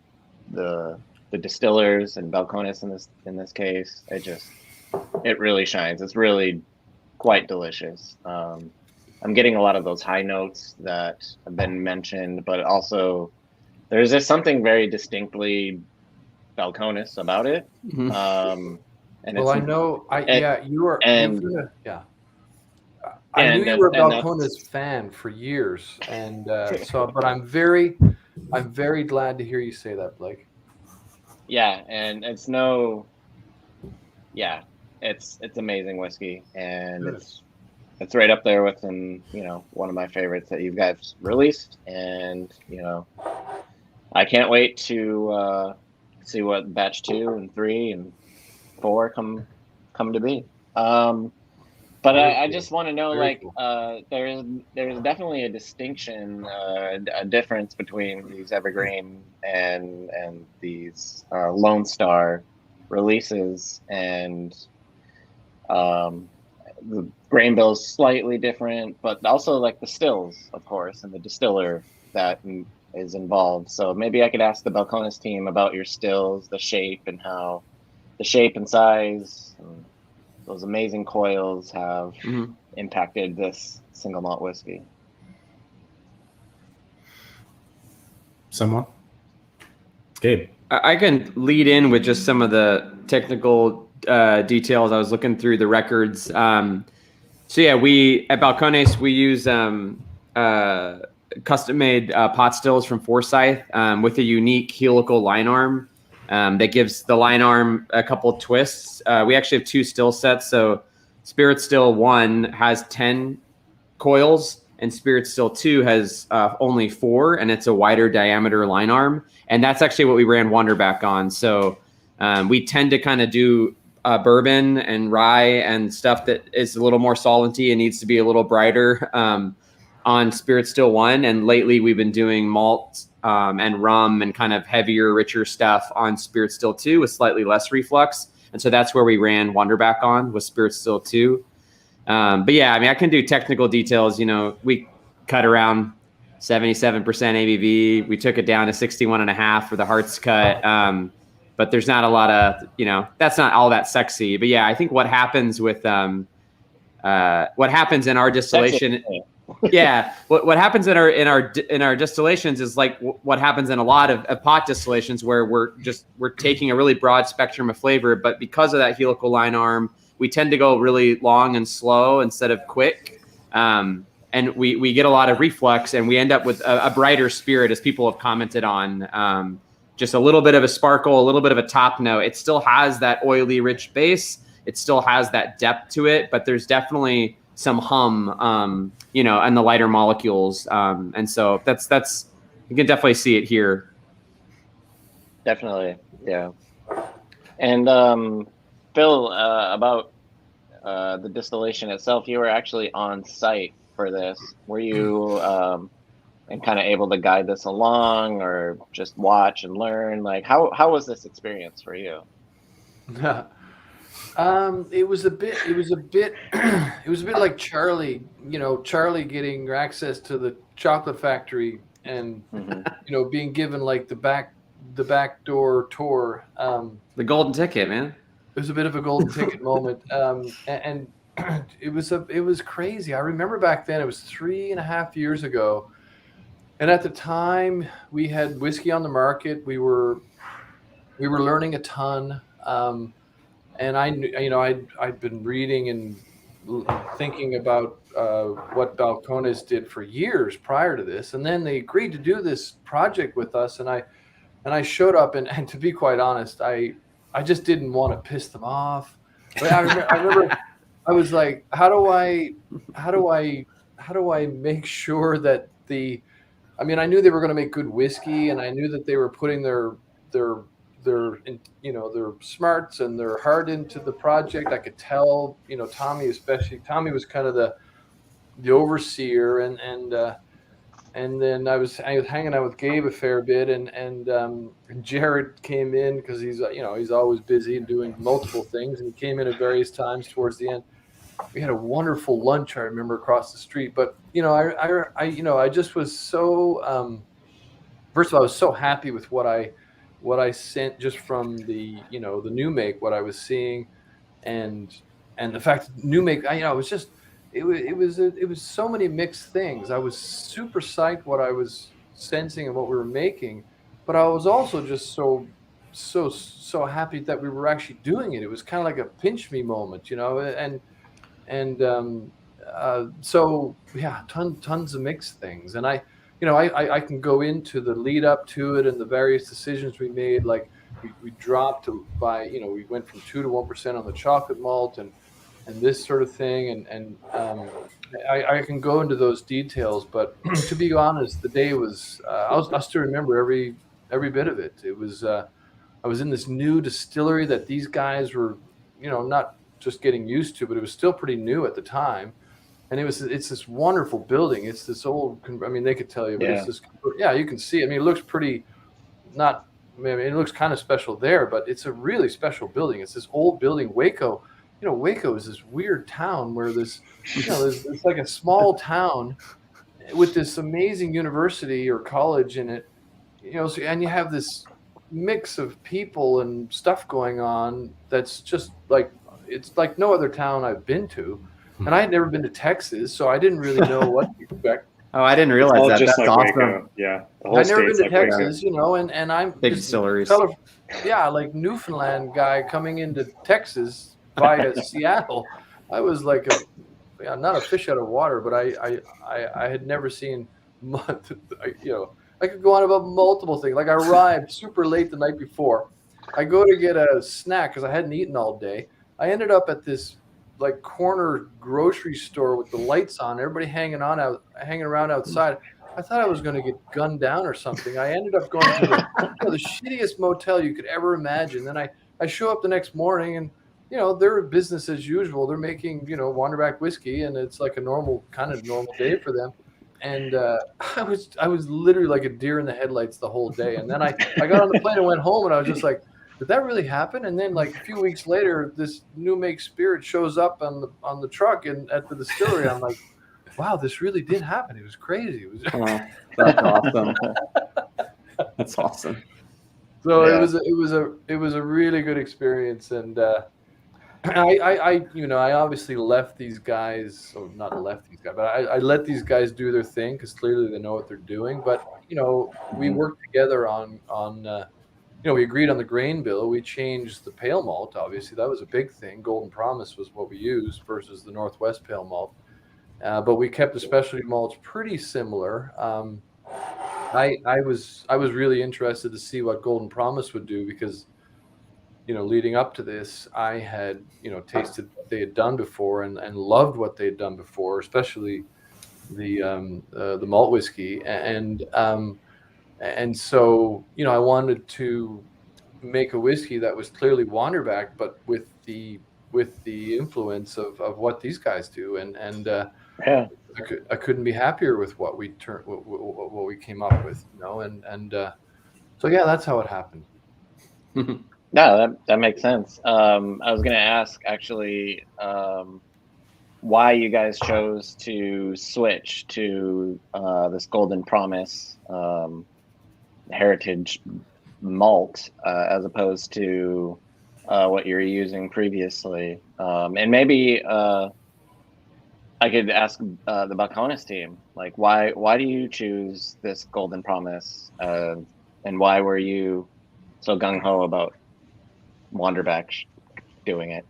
the the distillers and Balcones in this case, it really shines. It's really quite delicious. I'm getting a lot of those high notes that have been mentioned, but also there's just something very distinctly Balcones about it. And well, I know, you are, and yeah. I knew you were a Balcones fan for years, and but I'm very glad to hear you say that, Blake. Yeah, and it's amazing whiskey, and it's right up there with one of my favorites that you guys released, and I can't wait to see what batch 2 and 3 and 4 come to be. But I just want to know, there's definitely a distinction, a difference between these evergreen and these Lone Star releases, and the grain bill's slightly different, but also like the stills, of course, and the distiller that is involved. So maybe I could ask the Balcones team about your stills, the shape and size. And those amazing coils have impacted this single malt whiskey. Someone? Gabe. I can lead in with just some of the technical details. I was looking through the records. So yeah, we at Balcones, we use custom-made pot stills from Forsyth with a unique helical line arm that gives the line arm a couple twists. We actually have 2 still sets. So Spirit Still 1 has 10 coils, and Spirit Still 2 has only 4, and it's a wider diameter line arm. And that's actually what we ran Wanderback on. So we tend to kind of do bourbon and rye and stuff that is a little more solventy and needs to be a little brighter on Spirit Still 1. And lately we've been doing malt and rum and kind of heavier, richer stuff on Spirit Still 2 with slightly less reflux. And so that's where we ran Wanderback on, with Spirit Still 2. But yeah, I mean, I can do technical details. We cut around 77% ABV. We took it down to 61.5 for the hearts cut. But there's not a lot of, that's not all that sexy. But yeah, I think what happens with what happens in our distillation, yeah, what happens in our distillations is like what happens in a lot of pot distillations, where we're taking a really broad spectrum of flavor, but because of that helical line arm, we tend to go really long and slow instead of quick. And we get a lot of reflux, and we end up with a brighter spirit, as people have commented on. Just a little bit of a sparkle, a little bit of a top note. It still has that oily, rich base. It still has that depth to it, but there's definitely some hum, and the lighter molecules. And so that's you can definitely see it here. Definitely, yeah. And Phil, about the distillation itself, you were actually on site for this. Were you and kind of able to guide this along, or just watch and learn? Like, how was this experience for you? It was a bit like Charlie, Charlie getting access to the chocolate factory and, being given like the back door tour. The golden ticket, man. It was a bit of a golden ticket moment. And it was crazy. I remember back then, it was 3.5 years ago. And at the time we had whiskey on the market. We were learning a ton. And I'd been reading and thinking about what Balcones did for years prior to this, and then they agreed to do this project with us. And I showed up, and to be quite honest, I just didn't want to piss them off. But I remember I was like, how do I make sure that I knew they were going to make good whiskey, and I knew that they were putting their smarts and their heart into the project. I could tell, Tommy was kind of the overseer, and then I was hanging out with Gabe a fair bit, and Jared came in because he's always busy and doing multiple things, and he came in at various times towards the end. We had a wonderful lunch, I remember, across the street. But I just was so first of all, I was so happy with what I what I sent just from the the new make, what I was seeing, and the fact that new make, it was just it was so many mixed things. I was super psyched what I was sensing and what we were making, but I was also just so happy that we were actually doing it. It was kind of like a pinch me moment, and so yeah, tons of mixed things. And I can go into the lead up to it and the various decisions we made. Like we dropped by, we went from 2 to 1% on the chocolate malt and this sort of thing. I can go into those details, but to be honest, the day was, I still remember every bit of it. It was, I was in this new distillery that these guys were, not just getting used to, but it was still pretty new at the time. And it's this wonderful building. It's this old, I mean, they could tell you, but it's this, you can see, I mean, it looks pretty, it looks kind of special there, but it's a really special building. It's this old building, Waco. Waco is this weird town where there's like a small town with this amazing university or college in it, so, and you have this mix of people and stuff going on that's just like, it's like no other town I've been to. And I had never been to Texas, so I didn't really know what to expect. Oh, I didn't realize that. That's like awesome. Waco. Yeah, the whole I've never been to like Texas, and I'm big distilleries. Like Newfoundland guy coming into Texas via Seattle. I was like not a fish out of water, but I had never seen, I could go on about multiple things. Like I arrived super late the night before. I go to get a snack because I hadn't eaten all day. I ended up at this like corner grocery store with the lights on, everybody hanging around outside. I thought I was going to get gunned down or something. I ended up going to the shittiest motel you could ever imagine. Then I show up the next morning and, they're business as usual. They're making, Wanderback whiskey, and it's like a normal day for them. And I was literally like a deer in the headlights the whole day. And then I got on the plane and went home, and I was just like, did that really happen? And then like a few weeks later, this new make spirit shows up on the truck and at the distillery. I'm like, wow, this really did happen. It was crazy. It was that's awesome. That's awesome. So yeah. It was a really good experience. And I obviously left these guys, or not left these guys, but I let these guys do their thing because clearly they know what they're doing. But we worked together on we agreed on the grain bill. We changed the pale malt. Obviously, that was a big thing. Golden Promise was what we used versus the Northwest pale malt. But we kept the specialty malts pretty similar. I was really interested to see what Golden Promise would do because, leading up to this, I had tasted what they had done before and loved what they had done before, especially the malt whiskey and so, I wanted to make a whiskey that was clearly Wanderback, but with the influence of what these guys do. And I couldn't be happier with what we came up with, so yeah, that's how it happened. No, that makes sense. I was going to ask actually why you guys chose to switch to this Golden Promise heritage malt as opposed to what you're using previously. And maybe I could ask the Balcones team, like why do you choose this Golden Promise and why were you so gung-ho about Wanderback doing it?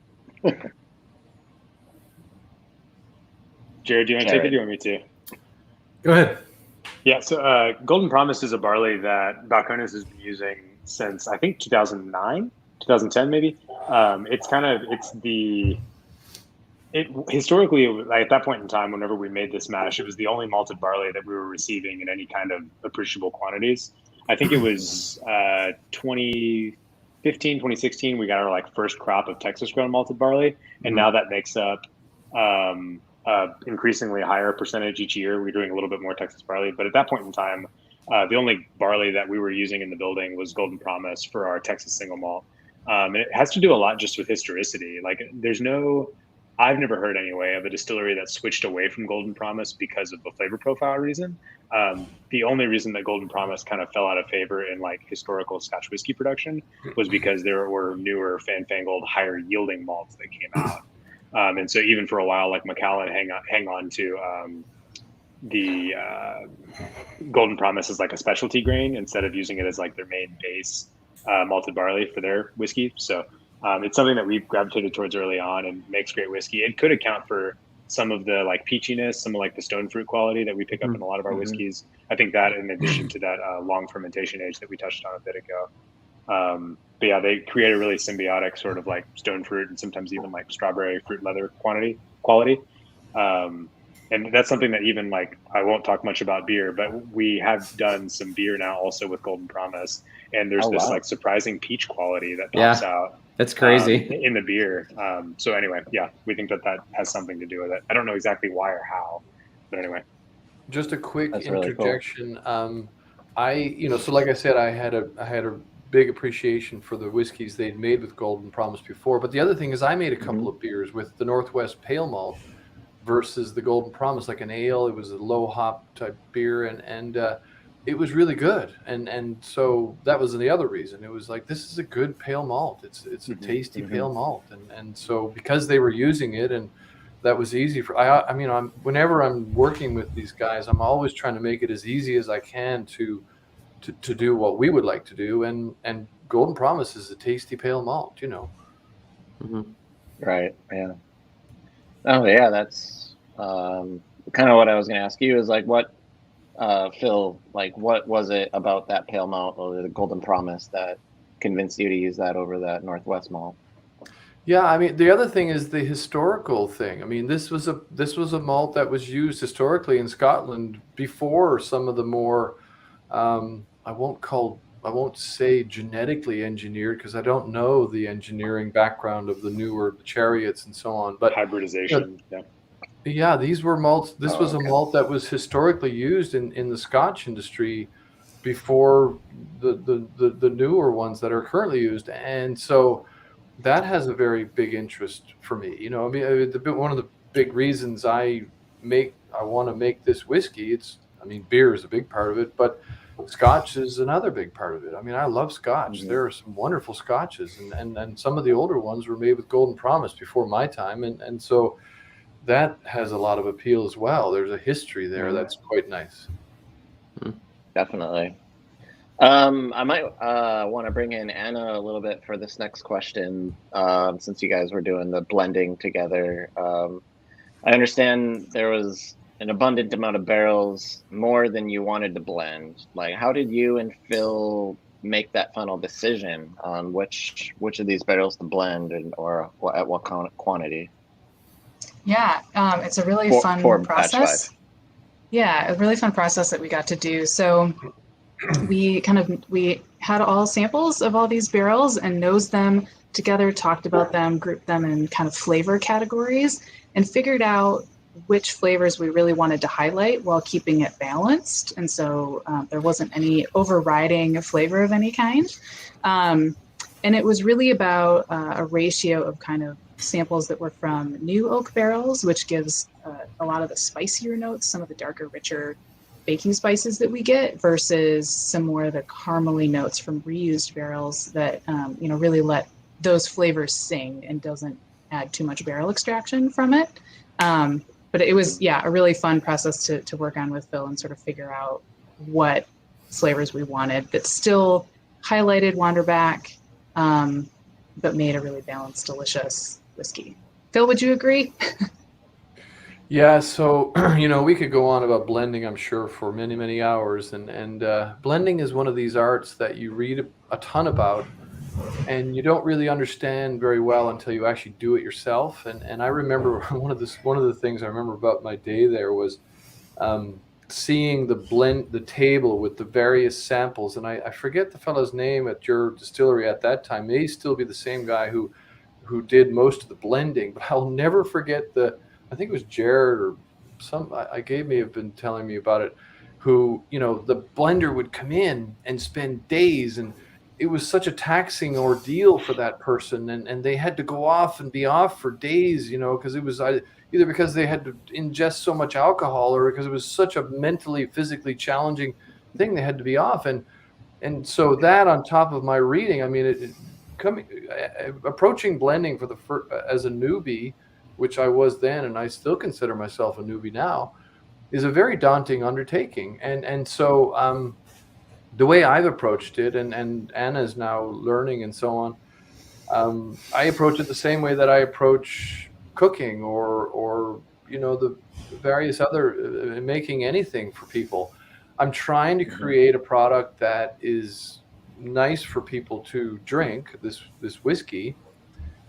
Jared, do you want to take it or do you want me to? Go ahead. Yeah, so Golden Promise is a barley that Balcones has been using since I think 2009, 2010 maybe. Historically, like at that point in time, whenever we made this mash, it was the only malted barley that we were receiving in any kind of appreciable quantities. I think it was 2015, 2016, we got our first crop of Texas grown malted barley, and now that makes up increasingly higher percentage each year. We're doing a little bit more Texas barley, but at that point in time, the only barley that we were using in the building was Golden Promise for our Texas single malt. And it has to do a lot just with historicity. Like there's no I've never heard anyway of a distillery that switched away from Golden Promise because of a flavor profile reason. The only reason that Golden Promise kind of fell out of favor in like historical Scotch whiskey production was because there were newer, fanfangled, higher yielding malts that came out. And so even for a while, like Macallan hang on to the Golden Promise as like a specialty grain instead of using it as like their main base malted barley for their whiskey. So it's something that we've gravitated towards early on and makes great whiskey. It could account for some of the like peachiness, some of like the stone fruit quality that we pick up in a lot of our whiskeys. I think that in addition to that long fermentation age that we touched on a bit ago. But yeah, they create a really symbiotic sort of like stone fruit and sometimes even like strawberry fruit leather quality. And that's something that even like, I won't talk much about beer, but we have done some beer now also with Golden Promise. And there's like surprising peach quality that pops out. That's crazy. In the beer. So anyway, yeah, we think that has something to do with it. I don't know exactly why or how, but anyway. Just a quick That's interjection. Really cool. So like I said, I had a big appreciation for the whiskeys they'd made with Golden Promise before. But the other thing is I made a couple of beers with the Northwest Pale Malt versus the Golden Promise, like an ale. It was a low hop type beer, and it was really good. And so that was the other reason. It was like, this is a good pale malt. It's a tasty pale malt. And so because they were using it, and that was easy for, I mean, whenever I'm working with these guys, I'm always trying to make it as easy as I can to do what we would like to do. And Golden Promise is a tasty pale malt, you know. Right. Yeah. Oh yeah. That's kind of what I was going to ask you is like, what, Phil, like what was it about that pale malt or the Golden Promise that convinced you to use that over that Northwest malt? Yeah, I mean, the other thing is the historical thing. I mean, this was a malt that was used historically in Scotland before some of the more I won't say genetically engineered, because I don't know the engineering background of the newer chariots and so on, but hybridization. Yeah, these were malts. This was a malt that was historically used in the Scotch industry before the newer ones that are currently used, and so that has a very big interest for me. You know, I mean, one of the big reasons I want to make this whiskey. Beer is a big part of it, but Scotch is another big part of it. I mean, I love Scotch. There are some wonderful Scotches, and some of the older ones were made with Golden Promise before my time, and so that has a lot of appeal as well. There's a history there that's quite nice. Definitely. I might want to bring in Anna a little bit for this next question, since you guys were doing the blending together. I understand there was an abundant amount of barrels, more than you wanted to blend. Like, how did you and Phil make that final decision on which of these barrels to blend or at what quantity? Yeah, it's a really fun process. Yeah, a really fun process that we got to do. So we had all samples of all these barrels and nosed them together, talked about them, grouped them in kind of flavor categories, and figured out which flavors we really wanted to highlight while keeping it balanced. And so there wasn't any overriding flavor of any kind. And it was really about a ratio of kind of samples that were from new oak barrels, which gives a lot of the spicier notes, some of the darker, richer baking spices that we get, versus some more of the caramely notes from reused barrels that really let those flavors sing and doesn't add too much barrel extraction from it. But it was a really fun process to work on with Phil and sort of figure out what flavors we wanted that still highlighted Wanderback, but made a really balanced, delicious whiskey. Phil, would you agree? Yeah, so we could go on about blending, I'm sure, for many, many hours, and blending is one of these arts that you read a ton about, and you don't really understand very well until you actually do it yourself. And I remember one of the things I remember about my day there was seeing the table with the various samples, and I forget the fellow's name at your distillery at that time. May still be the same guy who did most of the blending, but I'll never forget I think it was Jared or may have been telling me about it, who, the blender would come in and spend days and it was such a taxing ordeal for that person, and they had to go off and be off for days, because it was either because they had to ingest so much alcohol or because it was such a mentally, physically challenging thing, they had to be off. And so that on top of my reading, I mean, approaching blending as a newbie, which I was then, and I still consider myself a newbie now, is a very daunting undertaking. And so the way I've approached it, and Anna's now learning and so on, I approach it the same way that I approach cooking or the various other making anything for people. I'm trying to create a product that is nice for people to drink, this whiskey,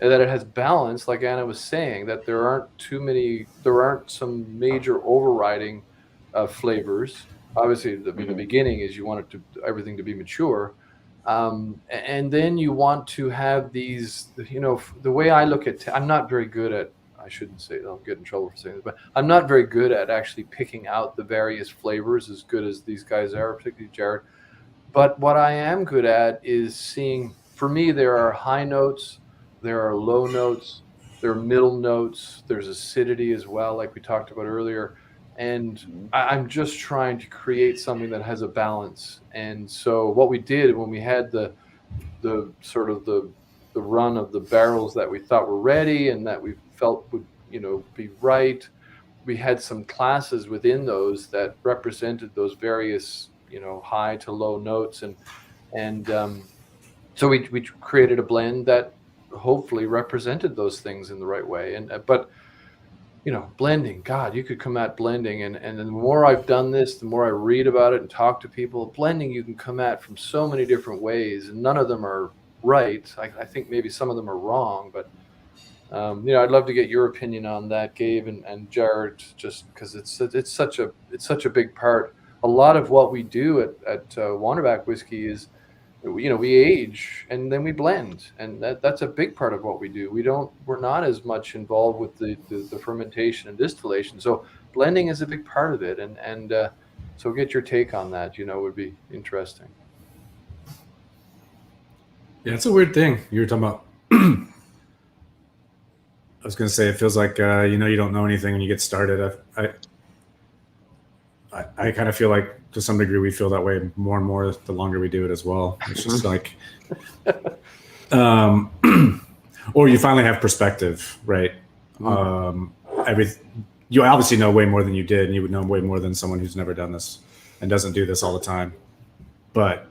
and that it has balance, like Anna was saying, that there aren't some major overriding flavors. Obviously, the beginning is you want everything to be mature. And then you want to have these, the way I look at, I'm not very good at, I shouldn't say, I'll get in trouble for saying this, but I'm not very good at actually picking out the various flavors as good as these guys are, particularly Jared. But what I am good at is seeing, for me, there are high notes, there are low notes, there are middle notes, there's acidity as well, like we talked about earlier. And I'm just trying to create something that has a balance. And so what we did when we had the sort of the run of the barrels that we thought were ready and that we felt would be right, we had some classes within those that represented those various high to low notes, and so we created a blend that hopefully represented those things in the right way. But blending, God, you could come at blending, and the more I've done this, the more I read about it and talk to people. Blending you can come at from so many different ways, and none of them are right. I think maybe some of them are wrong, but I'd love to get your opinion on that, Gabe and Jared, just because it's such a big part. A lot of what we do at Wanderback Whiskey is, we age and then we blend, and that's a big part of what we do. We're not as much involved with the fermentation and distillation. So blending is a big part of it, and so get your take on that. Would be interesting. Yeah, it's a weird thing you were talking about. I was going to say, it feels like, you don't know anything when you get started. I kind of feel like to some degree we feel that way more and more the longer we do it as well. It's just like, or you finally have perspective, right? You obviously know way more than you did, and you would know way more than someone who's never done this and doesn't do this all the time. But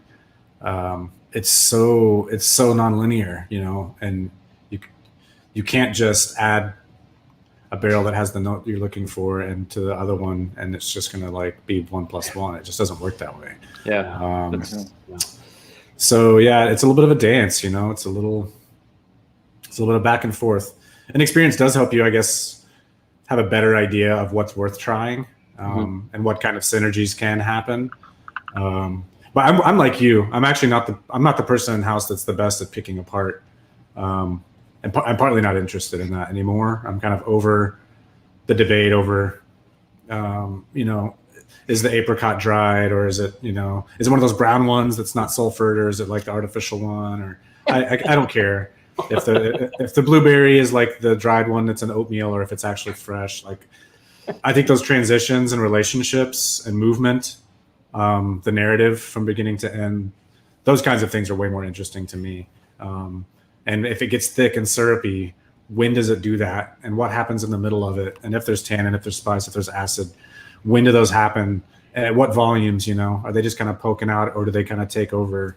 it's so nonlinear, and you can't just add a barrel that has the note you're looking for and to the other one, and it's just going to be 1 + 1. It just doesn't work that way. Yeah. So yeah, it's a little bit of a dance, it's a little of back and forth. And experience does help you, I guess, have a better idea of what's worth trying, and what kind of synergies can happen. But I'm like you. I'm actually not the person in house that's the best at picking apart. And I'm partly not interested in that anymore. I'm kind of over the debate over, is the apricot dried, or is it, is it one of those brown ones that's not sulfured, or is it like the artificial one? Or I don't care if the blueberry is like the dried one that's an oatmeal, or if it's actually fresh. Like, I think those transitions and relationships and movement, the narrative from beginning to end, those kinds of things are way more interesting to me. And if it gets thick and syrupy, when does it do that? And what happens in the middle of it? And if there's tannin, if there's spice, if there's acid, when do those happen? And at what volumes, are they just kind of poking out, or do they kind of take over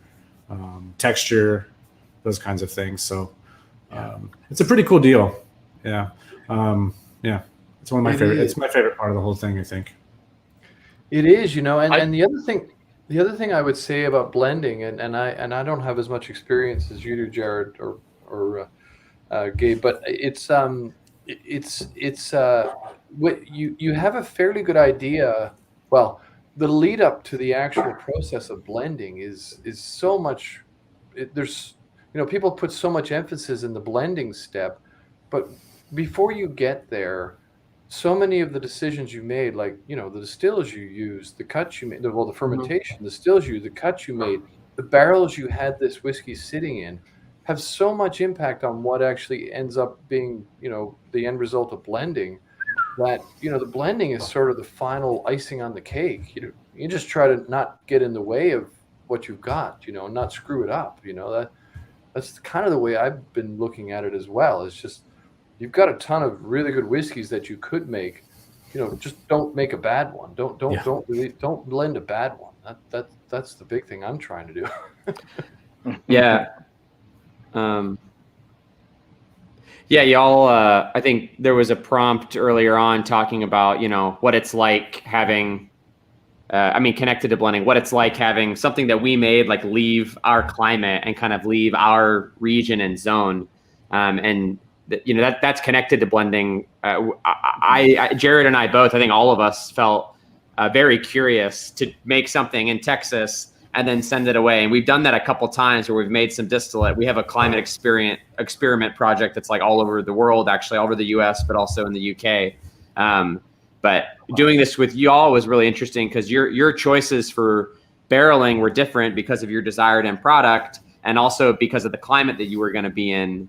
texture, those kinds of things? So it's a pretty cool deal. Yeah. It's one of my favorite. It's my favorite part of the whole thing, I think. It is, and the other thing I would say about blending, and I don't have as much experience as you do, Jared or Gabe, but it's what you have a fairly good idea. Well, the lead up to the actual process of blending is so much. There's people put so much emphasis in the blending step, but before you get there, so many of the decisions you made, like, the distills you used, the cuts you made, the fermentation, the stills you, the cuts you made, the barrels you had this whiskey sitting in have so much impact on what actually ends up being, the end result of blending, that, the blending is sort of the final icing on the cake. You just try to not get in the way of what you've got, not screw it up. That's kind of the way I've been looking at it as well. It's just, you've got a ton of really good whiskeys that you could make, just don't make a bad one. Don't blend a bad one. That's the big thing I'm trying to do. Yeah. Yeah, y'all, I think there was a prompt earlier on talking about, what it's like having, connected to blending, what it's like having something that we made, like, leave our climate and kind of leave our region and zone. That's connected to blending. Jared and I both, I think all of us felt very curious to make something in Texas and then send it away. And we've done that a couple times where we've made some distillate. We have a climate experiment project that's like all over the world, actually all over the US, but also in the UK. But doing this with y'all was really interesting because your choices for barreling were different because of your desired end product and also because of the climate that you were going to be in.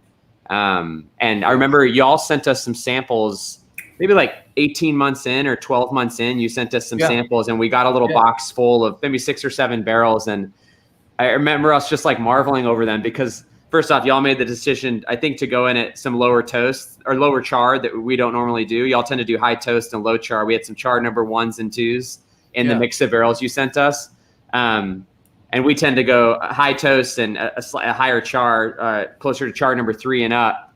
And I remember y'all sent us some samples, maybe like 18 months in or 12 months in, you sent us some samples and we got a little box full of maybe 6 or 7 barrels. And I remember us just like marveling over them because first off, y'all made the decision, I think, to go in at some lower toast or lower char that we don't normally do. Y'all tend to do high toast and low char. We had some char number 1s and 2s in the mix of barrels you sent us. And we tend to go high toast and a higher char, closer to char number 3 and up.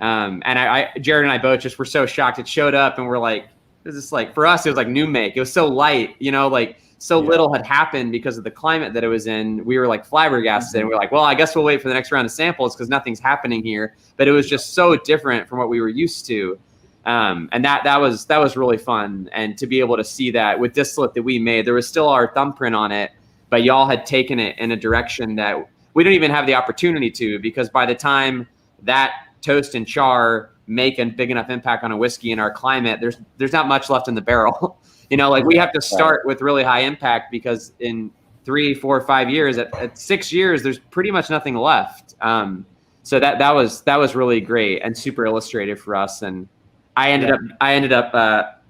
And Jared and I both just were so shocked. It showed up and we're like, this is like, for us, it was like new make. It was so light, little had happened because of the climate that it was in. We were like flabbergasted and we're like, well, I guess we'll wait for the next round of samples because nothing's happening here. But it was just so different from what we were used to. And that was really fun. And to be able to see that with distillate that we made, there was still our thumbprint on it, but y'all had taken it in a direction that we didn't even have the opportunity to, because by the time that toast and char make a big enough impact on a whiskey in our climate, there's not much left in the barrel. We have to start with really high impact because in 3, 4, 5 years, at 6 years, there's pretty much nothing left. So that was really great and super illustrative for us. And I ended up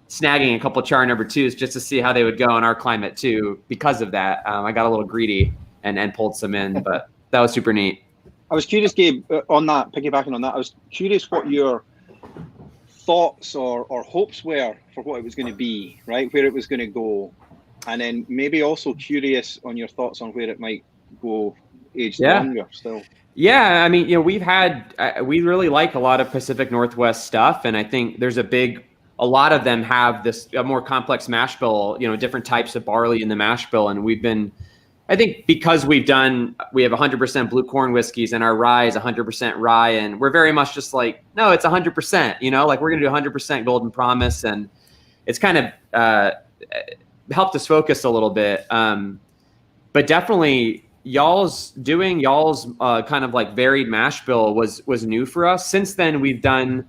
snagging a couple char number 2s just to see how they would go in our climate too. Because of that, I got a little greedy and pulled some in, but that was super neat. I was curious, Gabe, on that, piggybacking on that, I was curious what your thoughts or hopes were for what it was going to be, right? Where it was going to go. And then maybe also curious on your thoughts on where it might go aged longer still. Yeah, we really like a lot of Pacific Northwest stuff. And I think there's a lot of them have a more complex mash bill, different types of barley in the mash bill. And we've been, I think because we have 100% blue corn whiskeys and our rye is 100% rye. And we're very much just like, no, it's 100%, like we're going to do 100% Golden Promise. And it's kind of helped us focus a little bit. But definitely y'all's kind of like varied mash bill was new for us. Since then, we've done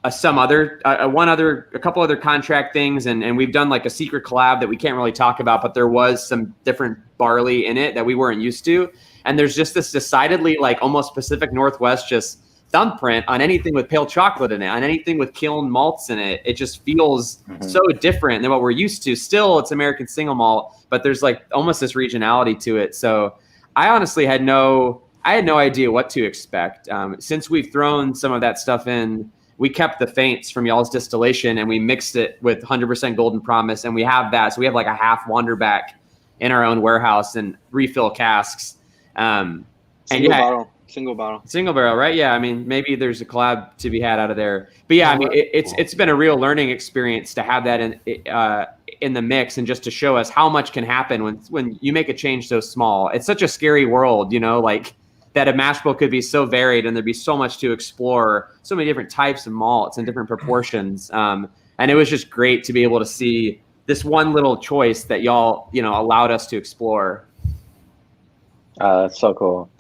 a couple other contract things, and we've done like a secret collab that we can't really talk about, but there was some different barley in it that we weren't used to. And there's just this decidedly like almost Pacific Northwest just thumbprint on anything with pale chocolate in it, on anything with kiln malts in it. It just feels so different than what we're used to. Still, it's American single malt, but there's like almost this regionality to it. So I honestly had no idea what to expect. Since we've thrown some of that stuff in, we kept the feints from y'all's distillation and we mixed it with 100% Golden Promise. And we have that. So we have like a half Wanderback in our own warehouse and refill casks. Single barrel, right? Yeah. Maybe there's a collab to be had out of there, but yeah, it's been a real learning experience to have that in the mix and just to show us how much can happen when you make a change so small. It's such a scary world, like that a mash bill could be so varied and there'd be so much to explore, so many different types of malts and different proportions. And it was just great to be able to see this one little choice that y'all, allowed us to explore. That's so cool.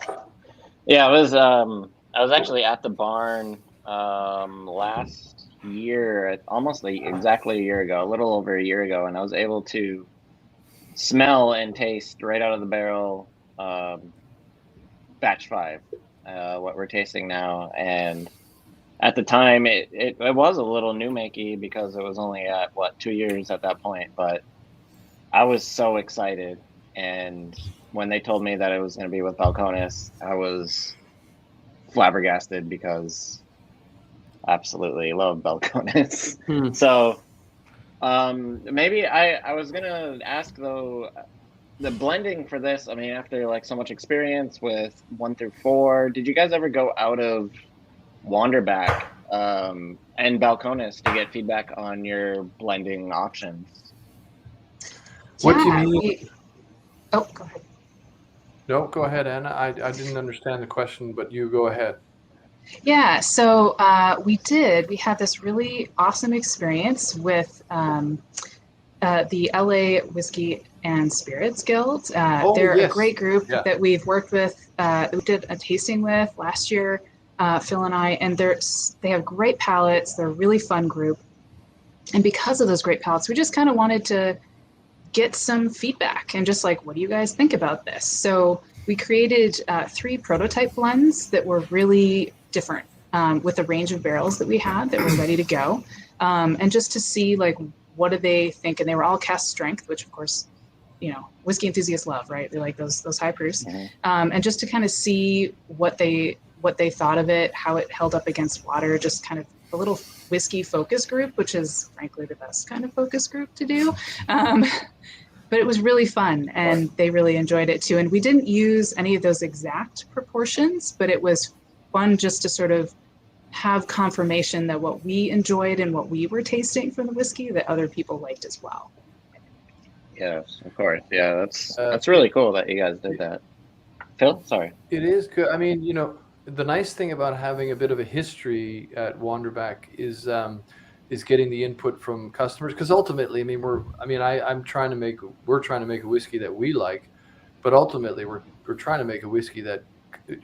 Yeah, I was actually at the barn last year, almost exactly a year ago, a little over a year ago, and I was able to smell and taste right out of the barrel batch 5, what we're tasting now. And at the time, it was a little new makey because it was only at 2 years at that point. But I was so excited, and when they told me that it was going to be with Balcones, I was flabbergasted because I absolutely love Balcones. So maybe I was going to ask though, the blending for this, I mean, after like so much experience with 1 through 4, did you guys ever go out of Wanderback and Balcones to get feedback on your blending options? What do you mean? Oh, go ahead. No, go ahead, Anna. I didn't understand the question, but you go ahead. Yeah, so we had this really awesome experience with the LA Whiskey and Spirits Guild. They're a great group that we've worked with. We did a tasting with last year, Phil and I, and they have great palates. They're a really fun group. And because of those great palates, we just kind of wanted to get some feedback and just like, what do you guys think about this? So we created 3 prototype blends that were really different with a range of barrels that we had that were ready to go. And just to see like, what do they think? And they were all cast strength, which of course, whiskey enthusiasts love, right? They like those high proofs. And just to kind of see what they thought of it, how it held up against water, just kind of a little whiskey focus group, which is frankly the best kind of focus group to do. But it was really fun, and they really enjoyed it too. And we didn't use any of those exact proportions, but it was fun just to sort of have confirmation that what we enjoyed and what we were tasting from the whiskey, that other people liked as well. Yes, of course. Yeah, that's really cool that you guys did that. Phil, sorry. It is good. I mean, the nice thing about having a bit of a history at Wanderback is getting the input from customers, because ultimately, I mean, we're trying to make a whiskey that we like, but ultimately we're trying to make a whiskey that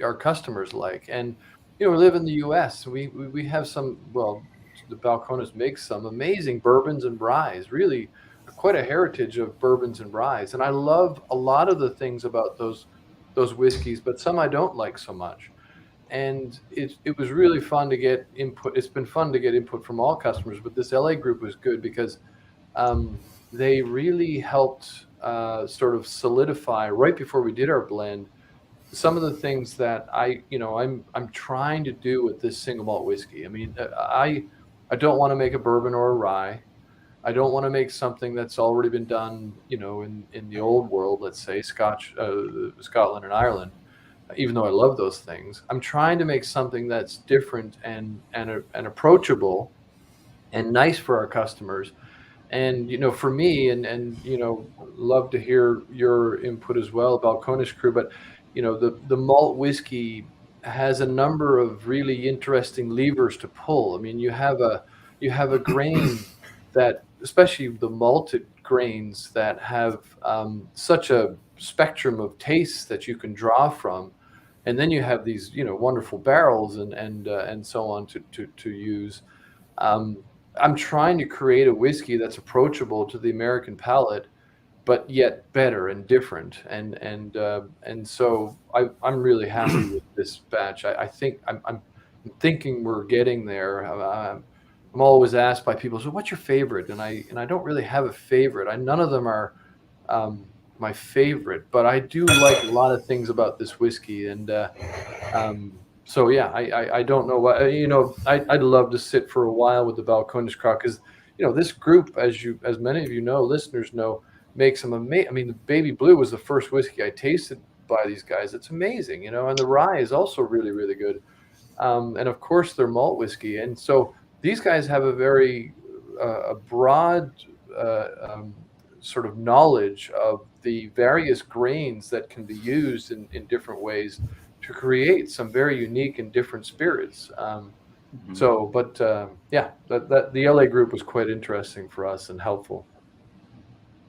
our customers like. And we live in the U.S. We have some, the Balcones makes some amazing bourbons and ryes, really quite a heritage of bourbons and ryes. And I love a lot of the things about those whiskeys, but some I don't like so much. And it was really fun to get input. It's been fun to get input from all customers, but this LA group was good because they really helped sort of solidify right before we did our blend some of the things that I'm trying to do with this single malt whiskey. I mean, I don't want to make a bourbon or a rye. I don't want to make something that's already been done, in the old world, let's say Scotland and Ireland. Even though I love those things, I'm trying to make something that's different and approachable and nice for our customers. And for me, and love to hear your input as well, Balcones crew. But the malt whiskey has a number of really interesting levers to pull. I mean, you have a grain that, especially the malted grains, that have such a spectrum of tastes that you can draw from. And then you have these, wonderful barrels and so on to use. I'm trying to create a whiskey that's approachable to the American palate, but yet better and different. And so I'm really happy with this batch. I think I'm thinking we're getting there. I'm always asked by people, so what's your favorite? And I don't really have a favorite. None of them are my favorite, but I do like a lot of things about this whiskey. And so yeah, I don't know what, I'd love to sit for a while with the Balcones crowd, because this group, as many of listeners know, makes some amazing. I mean, the Baby Blue was the first whiskey I tasted by these guys. It's amazing, and the rye is also really, really good. And of course their malt whiskey. And so these guys have a very a broad sort of knowledge of the various grains that can be used in different ways to create some very unique and different spirits. So, but yeah, that the LA group was quite interesting for us and helpful.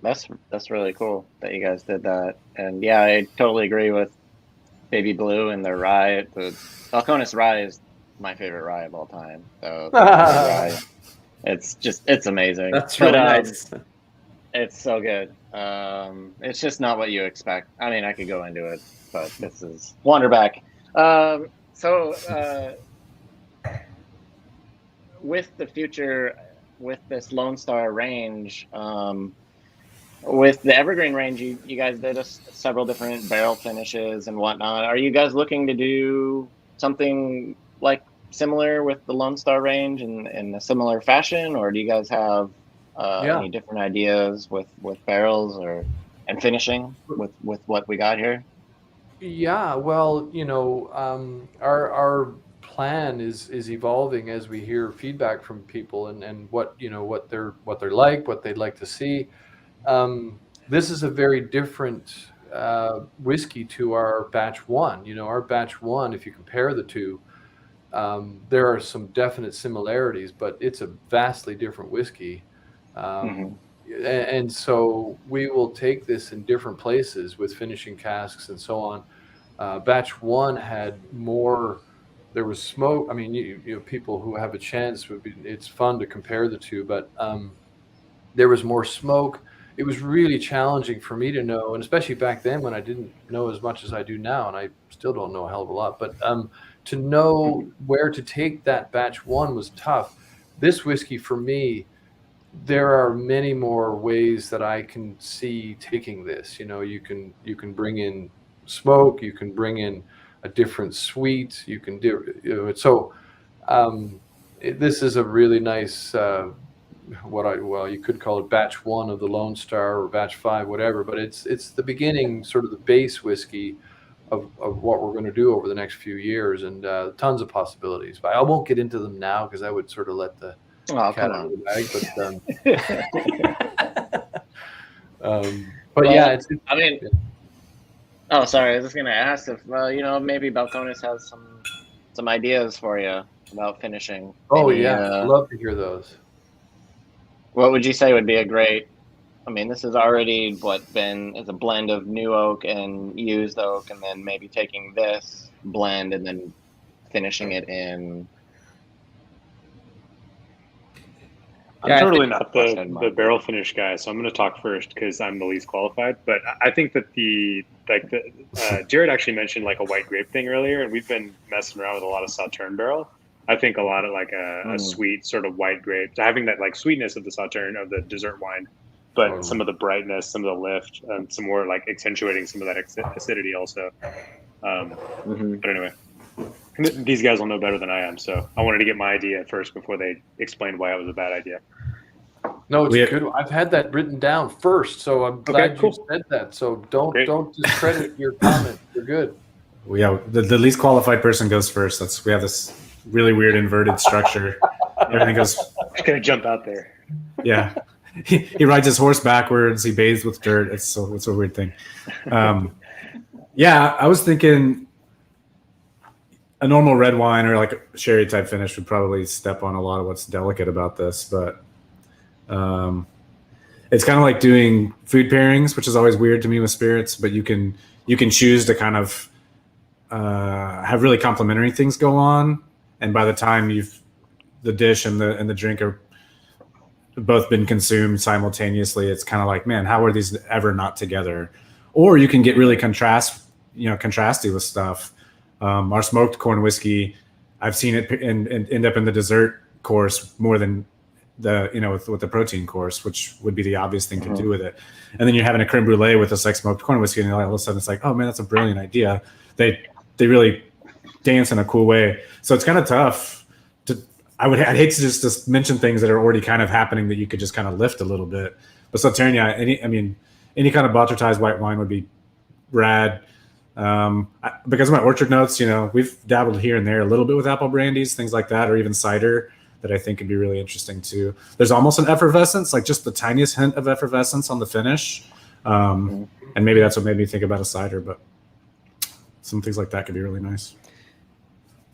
That's really cool that you guys did that. And yeah, I totally agree with Baby Blue and their rye. The Balcones rye is my favorite rye of all time. So rye, it's amazing. That's really nice. It's so good. It's just not what you expect. I mean, I could go into it, but this is Wanderback. With the future, with this Lone Star range, with the Evergreen range, you guys did several different barrel finishes and whatnot. Are you guys looking to do something like similar with the Lone Star range in a similar fashion, or do you guys have any different ideas with barrels and finishing with what we got here? Yeah, well, our plan is evolving as we hear feedback from people and what they're like, what they'd like to see. This is a very different whiskey to our batch one. Our batch one, if you compare the two, there are some definite similarities, but it's a vastly different whiskey. And so we will take this in different places with finishing casks and so on. Batch one had more, there was smoke. I mean, people who have a chance it's fun to compare the two, but there was more smoke. It was really challenging for me to know, and especially back then when I didn't know as much as I do now, and I still don't know a hell of a lot, but to know where to take that batch one was tough. This whiskey for me, there are many more ways that I can see taking this. You can bring in smoke, you can bring in a different sweet, you can do this is a really nice you could call it batch one of the Lone Star or batch 5, whatever, but it's the beginning, sort of the base whiskey of what we're going to do over the next few years, and tons of possibilities. But I won't get into them now because I would sort of let the cat out of the bag. But yeah, I mean, oh, sorry, I was just gonna ask if maybe Balcones has some ideas for you about finishing. Maybe, I'd love to hear those. What would you say would be a great? I mean, this is already is a blend of new oak and used oak, and then maybe taking this blend and then finishing it in. I'm totally not the barrel finish guy, so I'm going to talk first because I'm the least qualified. But I think that Jared actually mentioned like a white grape thing earlier, and we've been messing around with a lot of Sauterne barrel. I think a lot of like a sweet sort of white grape, having that like sweetness of the Sauterne, of the dessert wine, but some of the brightness, some of the lift, some more like accentuating some of that acidity also. But anyway, these guys will know better than I am, so I wanted to get my idea first before they explained why it was a bad idea. No, it's good. I've had that written down first, so I'm glad you said that. So don't discredit your comment. You're good. Yeah, the least qualified person goes first. We have this really weird inverted structure. Everything goes. Just gonna jump out there. Yeah, he rides his horse backwards. He bathes with dirt. It's a weird thing. Yeah, I was thinking a normal red wine or like a sherry type finish would probably step on a lot of what's delicate about this, but it's kind of like doing food pairings, which is always weird to me with spirits. But you can choose to kind of have really complementary things go on, and by the time the dish and the drink are both been consumed simultaneously, it's kind of like, man, how are these ever not together? Or you can get really contrasty with stuff. Our smoked corn whiskey, I've seen it end up in the dessert course more than with the protein course, which would be the obvious thing to do with it. And then you're having a creme brulee with this like smoked corn whiskey, and all of a sudden it's like, oh man, that's a brilliant idea. They really dance in a cool way. So it's kind of tough I'd hate to just mention things that are already kind of happening that you could just kind of lift a little bit. But Sauterne, any kind of botrytized white wine would be rad. Because of my orchard notes, we've dabbled here and there a little bit with apple brandies, things like that, or even cider that I think could be really interesting too. There's almost an effervescence, like just the tiniest hint of effervescence on the finish. And maybe that's what made me think about a cider, but some things like that could be really nice.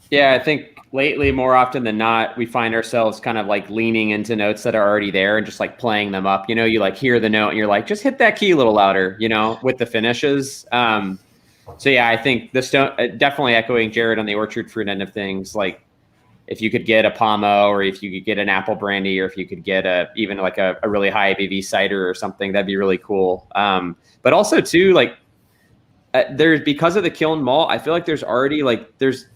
Yeah, I think lately, more often than not, we find ourselves kind of like leaning into notes that are already there and just like playing them up. You like hear the note and you're like, just hit that key a little louder, with the finishes. So yeah, I think the stone, definitely echoing Jared on the orchard fruit end of things. Like if you could get a Pomo, or if you could get an apple brandy, or if you could get even like a really high ABV cider or something, that'd be really cool. But also too, like there's, because of the kiln malt, I feel like there's already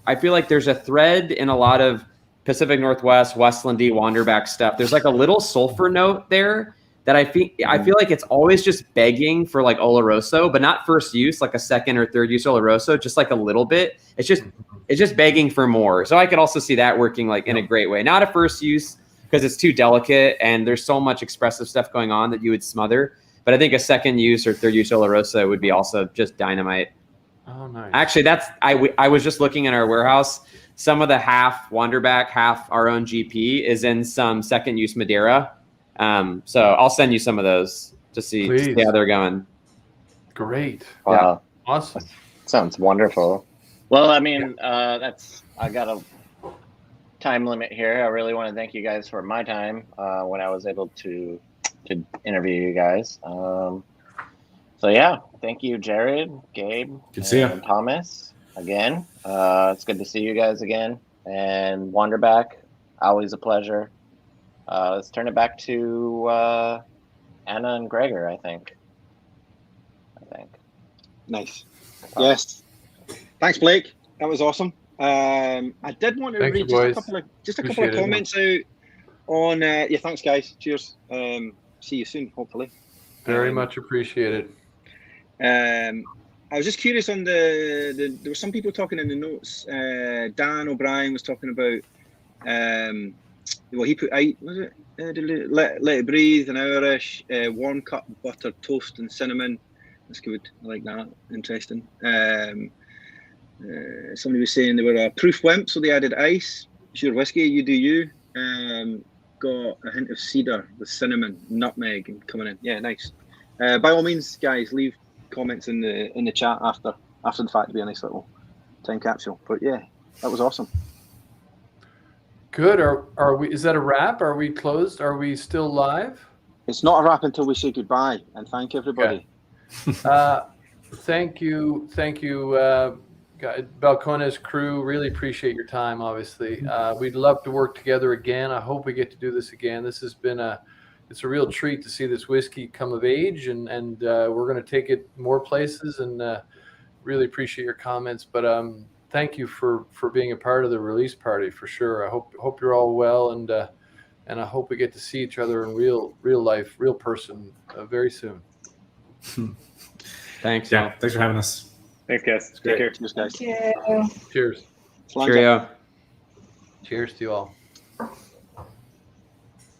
I feel like there's a thread in a lot of Pacific Northwest, Westlandy, Wanderback stuff. There's like a little sulfur note there that I feel like it's always just begging for like Oloroso, but not first use, like a second or third use Oloroso, just like a little bit. It's just begging for more. So I could also see that working like in a great way. Not a first use because it's too delicate and there's so much expressive stuff going on that you would smother. But I think a second use or third use Oloroso would be also just dynamite. Oh, nice. Actually, I was just looking in our warehouse. Some of the half Wanderback, half our own GP is in some second use Madeira. So I'll send you some of those to see how they're going. Great. Wow. Yeah. Awesome. Sounds wonderful. Well, I mean, I got a time limit here. I really want to thank you guys for my time when I was able to interview you guys. So yeah, thank you, Jared, Gabe, and Thomas again. It's good to see you guys again. And Wanderback, always a pleasure. Let's turn it back to Anna and Gregor, I think. Nice. Yes. Thanks, Blake. That was awesome. I did want to read just a couple of comments out on. Yeah, thanks, guys. Cheers. See you soon, hopefully. Very much appreciated. I was just curious on there were some people talking in the notes. Dan O'Brien was talking about. Well, he put was it let it breathe, an hour-ish, warm cut butter, toast, and cinnamon. That's good. I like that. Interesting. Somebody was saying they were a proof wimp, so they added ice. Sure, whiskey, you do you. Got a hint of cedar with cinnamon, nutmeg, and coming in. Yeah, nice. By all means, guys, leave comments in the chat after the fact to be a nice little time capsule. But yeah, that was awesome. Good. Are we? Is that a wrap? Are we closed? Are we still live? It's not a wrap until we say goodbye and thank everybody. Okay. Thank you, Balcones crew. Really appreciate your time. Obviously, we'd love to work together again. I hope we get to do this again. This has been it's a real treat to see this whiskey come of age, and we're going to take it more places. And really appreciate your comments. But thank you for being a part of the release party for sure. I hope you're all well, and I hope we get to see each other in real life, real person very soon. Thanks. Yeah, thanks for having us. Thanks, guys. Take care. Cheers, guys. Thank you. Cheers. Cheerio. Cheers to you all.